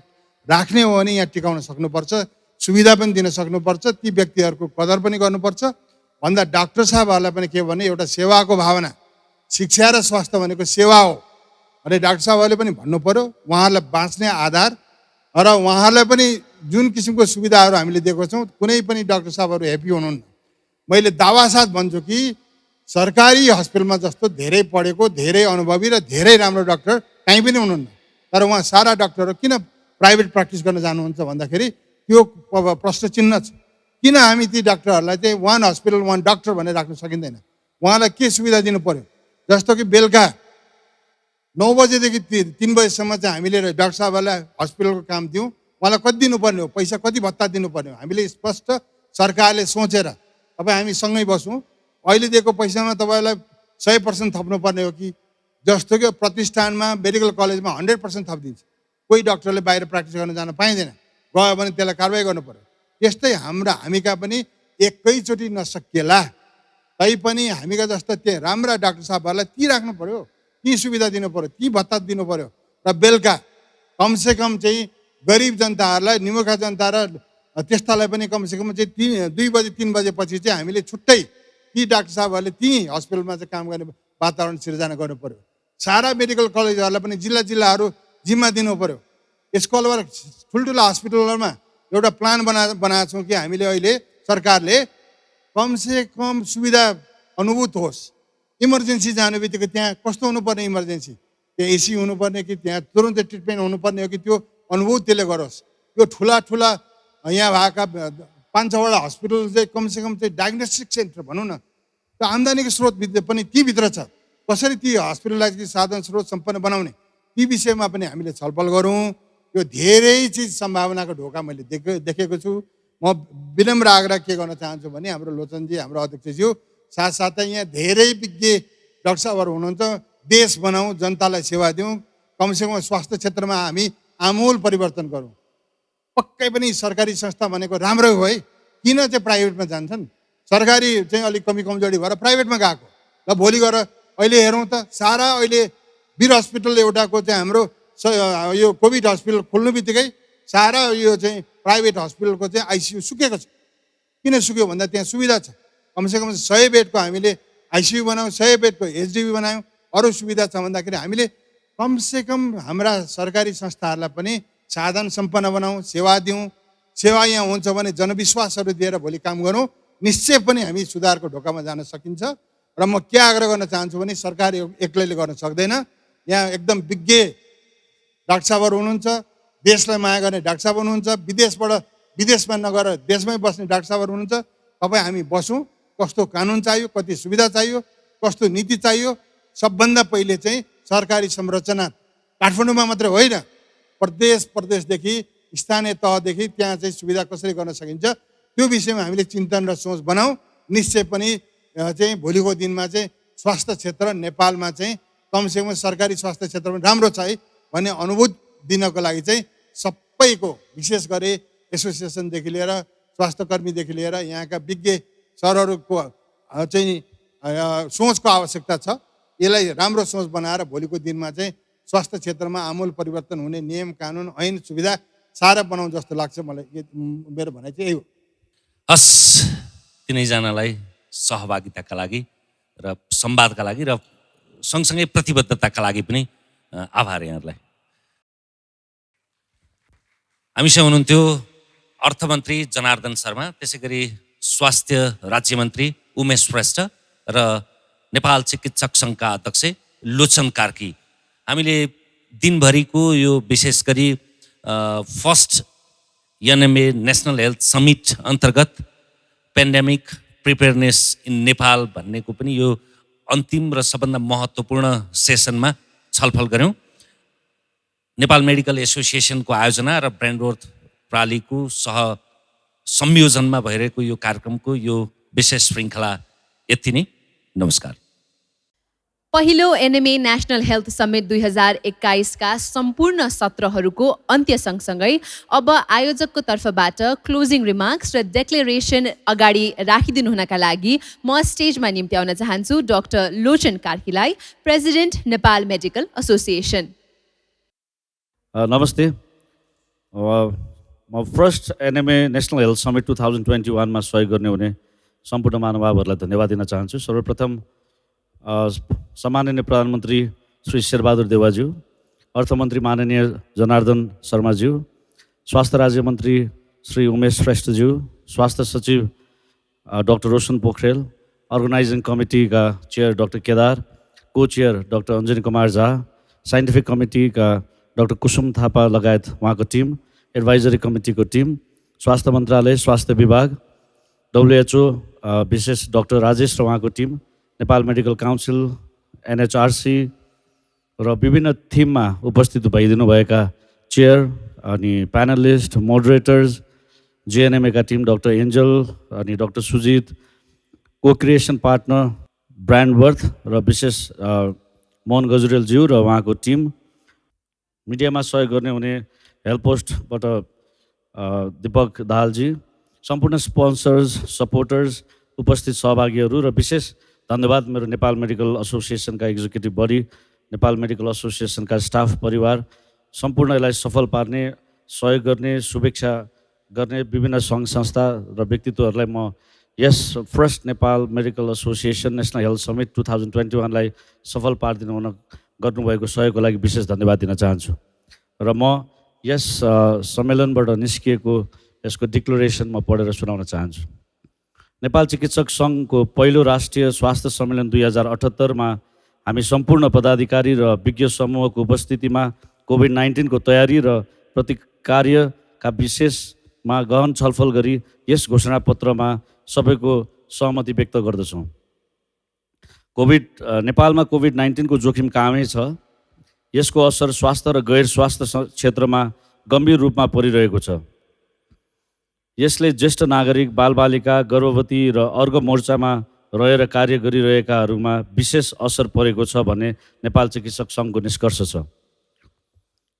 राख्ने हो भने यहाँ टिकाउन सक्नुपर्छ, सुविधा पनि दिन सक्नुपर्छ, ती व्यक्तिहरूको कदर पनि गर्नुपर्छ। भन्दा डाक्टर साहबहरूलाई पनि के भने एउटा सेवाको भावना, शिक्षा र स्वास्थ्य भनेको सेवा हो अनि डाक्टर साहबहरूले पनि भन्नु पर्यो। उहाँहरूलाई बाँच्ने आधार र उहाँहरूलाई पनि जुन किसिमको सुविधाहरू हामीले दिएको छौँ, कुनै पनि डाक्टर साहबहरू हेप्पी हुनुहुन्न। मैले दावासाथ भन्छु कि सरकारी हस्पिटलमा जस्तो धेरै पढेको, धेरै अनुभवी र धेरै राम्रो डाक्टर कहीँ पनि हुनुहुन्न। तर उहाँ सारा डाक्टरहरू किन प्राइभेट प्र्याक्टिस गर्न जानुहुन्छ भन्दाखेरि त्यो प्रश्न चिन्ह छ। किन हामी ती डाक्टरहरूलाई चाहिँ 1 हस्पिटल 1 डाक्टर भनेर राख्न सकिँदैन? उहाँलाई के सुविधा दिनु पर्यो? जस्तो कि बेलुका 9 बजेदेखि 3 बजेसम्म चाहिँ हामीले डाक्टर साहबहरूलाई हस्पिटलको काम दिउँ, उहाँलाई कति दिनुपर्ने हो, पैसा कति भत्ता दिनुपर्ने हो, हामीले स्पष्ट सरकारले सोचेर तपाईँ हामी सँगै बसौँ। अहिले दिएको पैसामा तपाईँलाई 100% थप्नुपर्ने हो कि जस्तो कि प्रतिष्ठानमा मेडिकल कलेजमा 100% थपिदिन्छ। कोही डाक्टरले बाहिर प्र्याक्टिस गर्न जान पाइँदैन, गयो भने त्यसलाई कारवाही गर्नु पर्यो। त्यस्तै हामीका पनि एकैचोटि नसकिएला तैपनि हामीका जस्ता त्यहाँ राम्रा डाक्टर साहबहरूलाई ती राख्नु पर्यो, ती सुविधा दिनु पर्यो, ती भत्ता दिनु पर्यो। र बेलुका कमसेकम चाहिँ गरिब जनताहरूलाई, निमुखा जनता र त्यस्तालाई पनि कमसेकम चाहिँ 2 बजे 3 बजेपछि चाहिँ हामीले छुट्टै ती डाक्टर साहबहरूले ती हस्पिटलमा चाहिँ काम गर्ने वातावरण सिर्जना गर्नु पर्यो। सारा मेडिकल कलेजहरूलाई पनि जिल्लाहरू जिम्मा दिनु पर्यो। यसको अलावा ठुल्ठुला हस्पिटलहरूमा एउटा प्लान बनाएको छौँ कि हामीले अहिले सरकारले कमसेकम सुविधा अनुभूत होस्। इमर्जेन्सी जानु बित्तिकै त्यहाँ कस्तो हुनुपर्ने इमर्जेन्सी, त्यहाँ एसी हुनुपर्ने कि त्यहाँ तुरन्तै ट्रिटमेन्ट हुनुपर्ने हो कि त्यो अनुभूत त्यसले गरोस्। यो ठुला यहाँ भएका 5-6वटा हस्पिटल चाहिँ कमसेकम चाहिँ डायग्नोस्टिक सेन्टर भनौँ न, त्यो आम्दानीको स्रोत पनि तीभित्र छ। कसरी ती हस्पिटललाई चाहिँ साधन स्रोत सम्पन्न बनाउने, ती विषयमा पनि हामीले छलफल गरौँ। यो धेरै चिज सम्भावनाको ढोका मैले देखेको छु। म विनम्र आग्रह के गर्न चाहन्छु भने हाम्रो लोचनजी, हाम्रो अध्यक्षज्यू, साथसाथै यहाँ धेरै विज्ञ डाक्टर साहबहरू हुनुहुन्छ, देश बनाऊँ, जनतालाई सेवा दिउँ, कमसेकम स्वास्थ्य क्षेत्रमा हामी आमूल परिवर्तन गरौँ। पक्कै पनि सरकारी संस्था भनेको राम्रो हो है, किन चाहिँ प्राइभेटमा जान्छन्? सरकारी चाहिँ अलिक कमजोरी भएर प्राइभेटमा गएको। ल भोलि गएर अहिले हेरौँ त, सारा अहिले वीर हस्पिटल एउटाको चाहिँ हाम्रो यो कोभिड हस्पिटल खोल्नु बित्तिकै सारा यो चाहिँ प्राइभेट हस्पिटलको चाहिँ आइसियु सुकेको छ। किन सुक्यो भन्दा त्यहाँ सुविधा छ। कमसेकम 100 बेडको हामीले आइसियु बनायौँ, 100 बेडको एचडिबी बनायौँ। अरू सुविधा छ भन्दाखेरि हामीले कमसेकम हाम्रा सरकारी संस्थाहरूलाई पनि साधन सम्पन्न बनाऊँ, सेवा दिउँ। सेवा यहाँ हुन्छ भने जनविश्वासहरू दिएर भोलि काम गरौँ, निश्चय पनि हामी सुधारको ढोकामा जान सकिन्छ। र म के आग्रह गर्न चाहन्छु भने सरकार एक्लैले गर्न सक्दैन। यहाँ एकदम विज्ञ डाक्टर साहबहरू हुनुहुन्छ, देशलाई माया गर्ने डाक्टर साहब हुनुहुन्छ, विदेशमा नगएर देशमै बस्ने डाक्टर साहबहरू हुनुहुन्छ। तपाईँ हामी बसौँ, कस्तो कानुन चाहियो, कति सुविधा चाहियो, कस्तो नीति चाहियो, सबभन्दा पहिले चाहिँ सरकारी संरचना काठमाडौँमा मात्रै होइन, प्रदेशदेखि स्थानीय तहदेखि त्यहाँ चाहिँ सुविधा कसरी गर्न सकिन्छ त्यो विषयमा हामीले चिन्तन र सोच बनाऊ। निश्चय पनि चाहिँ भोलिको दिनमा चाहिँ स्वास्थ्य क्षेत्र नेपालमा चाहिँ कमसेकम सरकारी स्वास्थ्य क्षेत्रमा राम्रो छ है भन्ने अनुभूत दिनको लागि चाहिँ सबै सबैको विशेष गरी एसोसिएसनदेखि लिएर स्वास्थ्यकर्मीदेखि लिएर यहाँका विज्ञ सरहरूको चाहिँ सोचको आवश्यकता छ। यसलाई राम्रो सोच बनाएर भोलिको दिनमा चाहिँ स्वास्थ्य क्षेत्रमा आमूल परिवर्तन हुने नियम कानुन ऐन सुविधा सारा बनाउँ जस्तो लाग्छ मलाई। मेरो भनाइ चाहिँ यही हो। हस्, तिनैजनालाई सहभागिताका लागि र संवादका लागि र सँगसँगै प्रतिबद्धताका लागि पनि आभार यहाँहरूलाई। हामीसँग हुनुहुन्थ्यो अर्थमन्त्री जनार्दन शर्मा, त्यसै गरी स्वास्थ्य राज्यमन्त्री उमेश श्रेष्ठ र नेपाल चिकित्सक सङ्घका अध्यक्ष लोचन कार्की। हामीले दिनभरिको यो विशेष गरी first NMA national health summit अन्तर्गत पेन्डेमिक प्रिपेयरनेस इन नेपाल भन्नेको पनि यो अन्तिम र सबभन्दा महत्त्वपूर्ण सेसनमा छलफल गऱ्यौँ। नेपाल मेडिकल एसोसिएसनको आयोजना र ब्रान्डवर्थ प्रालीको संयोजनमा भइरहेको यो कार्यक्रमको यो विशेष श्रृङ्खला यति नै। नमस्कार। पहिलो एनएमए नेसनल हेल्थ समिट 2021 का सम्पूर्ण सत्रहरूको अन्त्य सँगसँगै अब आयोजकको तर्फबाट क्लोजिङ रिमार्क्स र डेक्लेरेसन अगाडि राखिदिनु हुनका लागि म स्टेजमा निम्त्याउन चाहन्छु डाक्टर लोचन कार्कीलाई, प्रेसिडेन्ट नेपाल मेडिकल एसोसिएसन। नमस्ते। म first NMA national health summit 2021 मा सहयोग गर्ने हुने सम्पूर्ण महानुभावहरूलाई धन्यवाद दिन चाहन्छु। सर्वप्रथम सम्माननीय प्रधानमन्त्री श्री शेरबहादुर देउवाज्यू, अर्थमन्त्री माननीय जनार्दन शर्माज्यू, स्वास्थ्य राज्यमन्त्री श्री उमेश श्रेष्ठज्यू, स्वास्थ्य सचिव डाक्टर रोशन पोखरेल, अर्गनाइजिङ कमिटीका chair doctor Kedar, co chair doctor Anjani Kumar Jha, scientific कमिटीका डाक्टर कुसुम थापा लगायत उहाँको टिम, एडभाइजरी कमिटीको टिम, स्वास्थ्य मन्त्रालय, स्वास्थ्य विभाग, WHO विशेष डाक्टर राजेश र उहाँको team, Nepal Medical Council, NHRC र विभिन्न थिममा उपस्थित भइदिनुभएका चेयर अनि प्यानलिस्ट, मोडरेटर्स, JNMA का टिम डाक्टर एन्जल अनि doctor Sujit, co creation partner ब्रान्डवर्थ र विशेष मोहन गजुरेलज्यू र उहाँको टिम, मिडियामा सहयोग गर्ने हुने हेल्प पोस्टबाट दीपक दाहालजी, सम्पूर्ण स्पोन्सर्स, सपोर्टर्स, उपस्थित सहभागीहरू र विशेष धन्यवाद मेरो नेपाल मेडिकल एसोसिएसनका एक्जिक्युटिभ बडी, नेपाल मेडिकल एसोसिएसनका स्टाफ परिवार, सम्पूर्ण यसलाई सफल पार्ने, सहयोग गर्ने, शुभेच्छा गर्ने विभिन्न सङ्घ संस्था र व्यक्तित्वहरूलाई म यस first Nepal medical association national health summit 2021 लाई सफल पारिदिनु हुन गर्नुभएको सहयोगको लागि विशेष धन्यवाद दिन चाहन्छु। र म यस सम्मेलनबाट निस्किएको यसको डिक्लेरेसन म पढेर सुनाउन चाहन्छु। नेपाल चिकित्सक सङ्घको पहिलो राष्ट्रिय स्वास्थ्य सम्मेलन 2078 मा हामी सम्पूर्ण पदाधिकारी र विज्ञ समूहको उपस्थितिमा कोभिड-19 को तयारी र प्रतिकार्यका विशेषमा गहन छलफल गरी यस घोषणापत्रमा सबैको सहमति व्यक्त गर्दछौँ। नेपालमा कोभिड-19 को जोखिम कामै छ। यसको असर स्वास्थ्य र गैर स्वास्थ्य क्षेत्रमा गम्भीर रूपमा परिरहेको छ। यसले ज्येष्ठ नागरिक, बालबालिका, गर्भवती र अर्घ मोर्चामा रहेर कार्य गरिरहेकाहरूमा विशेष असर परेको छ भन्ने नेपाल चिकित्सक सङ्घको निष्कर्ष छ।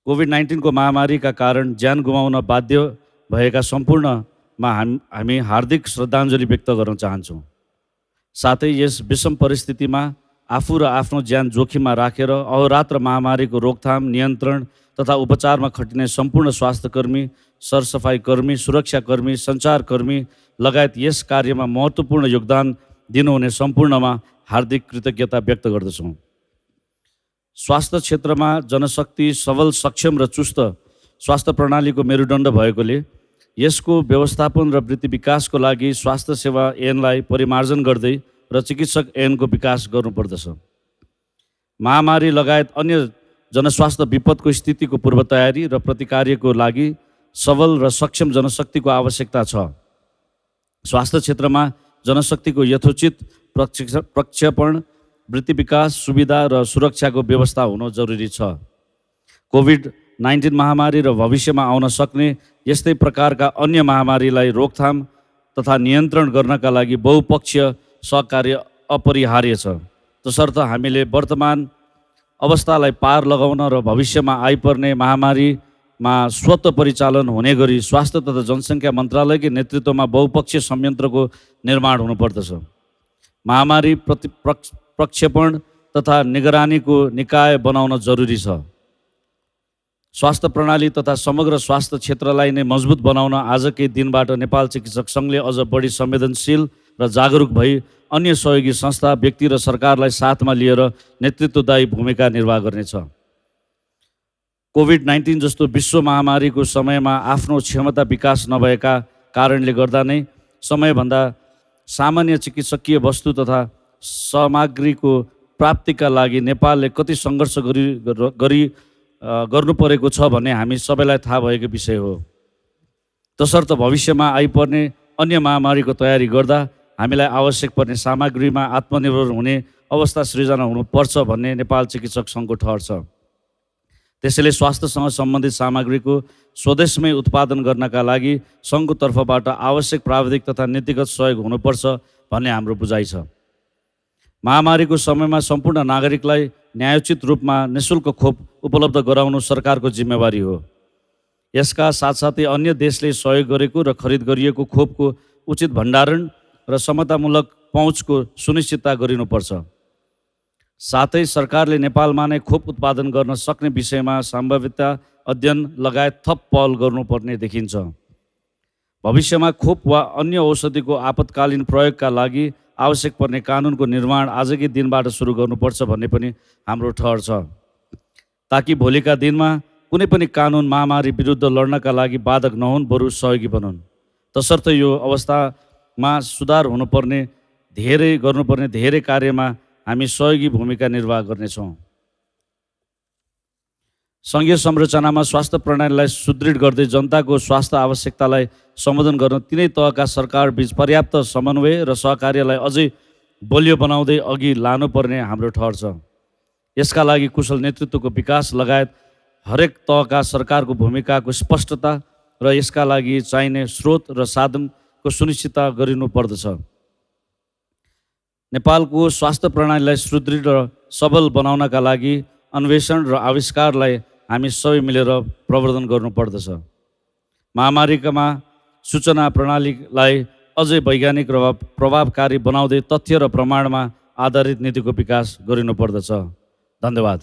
कोभिड-19 को महामारीका कारण ज्यान गुमाउन बाध्य भएका सम्पूर्णमा हामी हार्दिक श्रद्धाञ्जली व्यक्त गर्न चाहन्छौँ। साथै यस विषम परिस्थितिमा आफू र आफ्नो ज्यान जोखिममा राखेर अहोरात्र महामारीको रोकथाम, नियन्त्रण तथा उपचारमा खटिने सम्पूर्ण स्वास्थ्यकर्मी, सरसफाइकर्मी, सुरक्षाकर्मी, सञ्चारकर्मी लगायत यस कार्यमा महत्त्वपूर्ण योगदान दिनुहुने सम्पूर्णमा हार्दिक कृतज्ञता व्यक्त गर्दछौँ। स्वास्थ्य क्षेत्रमा जनशक्ति सबल, सक्षम र चुस्त स्वास्थ्य प्रणालीको मेरुदण्ड भएकोले यसको व्यवस्थापन र वृद्धि विकासको लागि स्वास्थ्य सेवा ऐनलाई परिमार्जन गर्दै र चिकित्सक ऐनको विकास गर्नुपर्दछ। महामारी लगायत अन्य जनस्वास्थ्य विपदको स्थितिको पूर्व तयारी र प्रतिकार्यको लागि सबल र सक्षम जनशक्तिको आवश्यकता छ। स्वास्थ्य क्षेत्रमा जनशक्तिको यथोचित प्रक्षेपण, वृद्धि विकास, सुविधा र सुरक्षाको व्यवस्था हुन जरुरी छ। कोभिड-19 महामारी र भविष्यमा आउन सक्ने यस्तै प्रकारका अन्य महामारीलाई रोकथाम तथा नियन्त्रण गर्नका लागि बहुपक्षीय सहकार्य अपरिहार्य छ। तसर्थ हामीले वर्तमान अवस्थालाई पार लगाउन र भविष्यमा आइपर्ने महामारी स्वत परिचालन हुने गरी स्वास्थ्य तथा जनसङ्ख्या मन्त्रालयकै नेतृत्वमा बहुपक्षीय संयन्त्रको निर्माण हुनुपर्दछ। महामारी प्रक्षेपण तथा निगरानीको निकाय बनाउन जरुरी छ। स्वास्थ्य प्रणाली तथा समग्र स्वास्थ्य क्षेत्रलाई नै मजबुत बनाउन आजकै दिनबाट नेपाल चिकित्सक सङ्घले अझ बढी संवेदनशील र जागरुक भई अन्य सहयोगी संस्था, व्यक्ति र सरकारलाई साथमा लिएर नेतृत्वदायी भूमिका निर्वाह गर्नेछ। कोभिड-19 जस्तो विश्व महामारीको समयमा आफ्नो क्षमता विकास नभएका कारणले गर्दा नै समयभन्दा सामान्य चिकित्सकीय वस्तु तथा सामग्रीको प्राप्तिका लागि नेपालले कति सङ्घर्ष गर्नु परेको छ भन्ने हामी सबैलाई थाहा भएको विषय हो। तसर्थ भविष्यमा आइपर्ने अन्य महामारीको तयारी गर्दा हामीलाई आवश्यक पर्ने सामग्रीमा आत्मनिर्भर हुने अवस्था सृजना हुनुपर्छ भन्ने नेपाल चिकित्सक सङ्घको ठहर छ। त्यसैले स्वास्थ्यसँग सम्बन्धित सामग्रीको स्वदेशमै उत्पादन गर्नका लागि सङ्घको तर्फबाट आवश्यक प्राविधिक तथा नीतिगत सहयोग हुनुपर्छ भन्ने हाम्रो बुझाइ छ। महामारीको समयमा सम्पूर्ण नागरिकलाई न्यायोचित रूपमा निःशुल्क खोप उपलब्ध गराउनु सरकारको जिम्मेवारी हो। यसका साथसाथै अन्य देशले सहयोग गरेको र खरिद गरिएको खोपको उचित भण्डारण र समतामूलक पहुँचको सुनिश्चितता गरिनुपर्छ। साथै सरकारले नेपालमा नै खोप उत्पादन गर्न सक्ने विषयमा सम्भाव्यता अध्ययन लगायत थप पहल गर्नुपर्ने देखिन्छ। भविष्यमा खोप वा अन्य औषधिको आपतकालीन प्रयोगका लागि आवश्यक पर्ने कानुनको निर्माण आजकै दिनबाट सुरु गर्नुपर्छ भन्ने पनि हाम्रो ठहर छ, ताकि भोलिका दिनमा कुनै पनि कानुन महामारी विरुद्ध लड्नका लागि बाधक नहुन्, बरु सहयोगी बनुन्। तसर्थ यो अवस्थामा सुधार गर्नुपर्ने धेरै कार्यमा हामी सहयोगी भूमिका निर्वाह गर्नेछौँ। सङ्घीय संरचनामा स्वास्थ्य प्रणालीलाई सुदृढ गर्दै जनताको स्वास्थ्य आवश्यकतालाई सम्बोधन गर्न तिनै तहका सरकारबीच पर्याप्त समन्वय र सहकार्यलाई अझै बलियो बनाउँदै अघि लानुपर्ने हाम्रो ठहर छ। यसका लागि कुशल नेतृत्वको विकास लगायत हरेक तहका सरकारको भूमिकाको स्पष्टता र यसका लागि चाहिने स्रोत र साधनको सुनिश्चितता गरिनुपर्दछ। नेपालको स्वास्थ्य प्रणालीलाई सुदृढ र सबल बनाउनका लागि अन्वेषण र आविष्कारलाई हामी सबै मिलेर प्रवर्धन गर्नुपर्दछ। महामारीमा सूचना प्रणालीलाई अझै वैज्ञानिक र प्रभावकारी बनाउँदै तथ्य र प्रमाणमा आधारित नीतिको विकास गरिनुपर्दछ। धन्यवाद।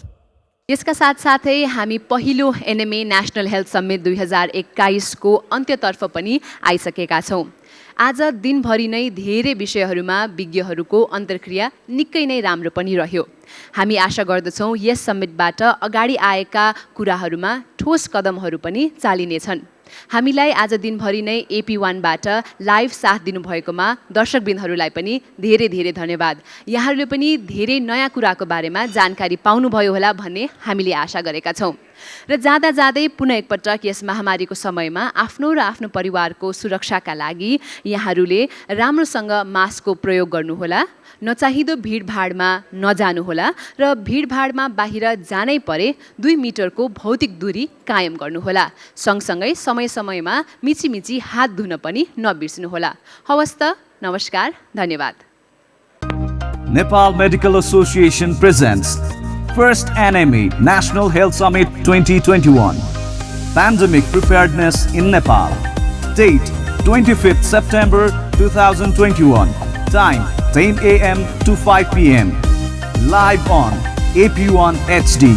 यसका साथसाथै हामी पहिलो एनएमए नेसनल हेल्थ समिट 2021 को अन्त्यतर्फ पनि आइसकेका छौँ। आज दिनभरि नै धेरै विषयहरूमा विज्ञहरूको अन्तर्क्रिया निकै नै राम्रो पनि रह्यो। हामी आशा गर्दछौँ यस समिटबाट अगाडि आएका कुराहरूमा ठोस कदमहरू पनि चालिनेछन्। हामीलाई आज दिनभरि नै AP1बाट लाइभ साथ दिनुभएकोमा दर्शकवृन्दहरूलाई पनि धेरै धेरै धन्यवाद। यहाँहरूले पनि धेरै नयाँ कुराको बारेमा जानकारी पाउनुभयो होला भन्ने हामीले आशा गरेका छौँ। र जाँदा जाँदै पुनः एकपटक यस महामारीको समयमा आफ्नो र आफ्नो परिवारको सुरक्षाका लागि यहाँहरूले राम्रोसँग मास्कको प्रयोग गर्नुहोला, नचाहिदो भिडभाडमा नजानुहोला र भिडभाडमा बाहिर जानै परे 2 मिटरको भौतिक दूरी कायम गर्नुहोला। सँगसँगै समय समयमा मिची हात धुन पनि नबिर्सनुहोला। हवस् त, नमस्कार, धन्यवाद। Nepal Medical Association presents First NME National Health Summit 2021. Pandemic Preparedness in Nepal. Date 25th September 2021. Time 10 a.m. to 5 p.m. Live on AP1 HD.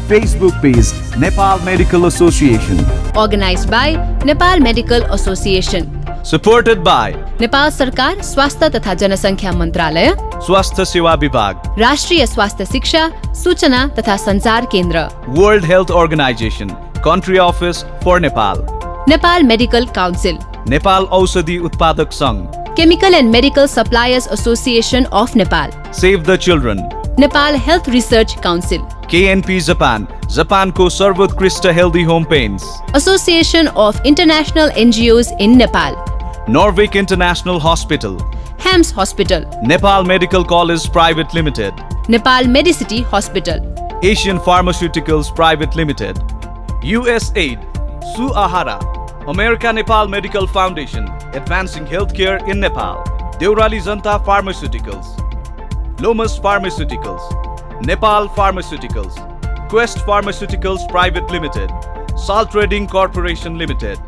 Facebook page Nepal Medical Association. Organized by Nepal Medical Association. Supported by Nepal सरकार स्वास्थ्य तथा जनसङ्ख्या मन्त्रालय, स्वास्थ्य सेवा विभाग, राष्ट्रिय स्वास्थ्य शिक्षा, सूचना तथा सञ्चार केन्द्र, World Health Organization, Country Office for Nepal, Nepal Medical council, Nepal औषधि उत्पादक सङ्घ, Chemical and Medical Suppliers Association of Nepal, Save the Children, Nepal Health Research Council, KNP Japan, Japanको सर्वोत्कृष्ट healthy home pens, Association of International NGOs in Nepal, Norvik International Hospital, HAMS Hospital, Nepal Medical College Private Limited, Nepal Medicity Hospital, Asian Pharmaceuticals Private Limited, USAID, Suahara, America Nepal Medical Foundation, Advancing Healthcare in Nepal, Deurali Janta Pharmaceuticals, Lomas Pharmaceuticals, Nepal Pharmaceuticals, Quest Pharmaceuticals Private Limited, Salt Trading Corporation Limited,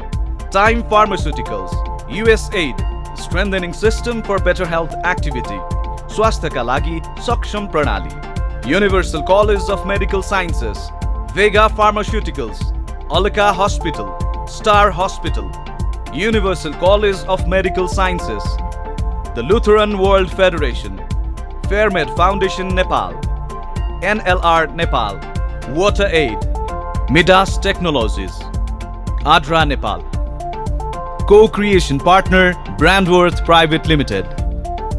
Time Pharmaceuticals, USAID, strengthening system for better health activity, स्वास्थ्यका लागि सक्षम प्रणाली, Universal College of Medical Sciences, Vega Pharmaceuticals, Alaka Hospital, Star Hospital, Universal College of Medical Sciences, the Lutheran World Federation, Fairmed Foundation Nepal, NLR Nepal, Water Aid, Midas Technologies, Adra Nepal. Co-creation partner Brandworth Private Limited.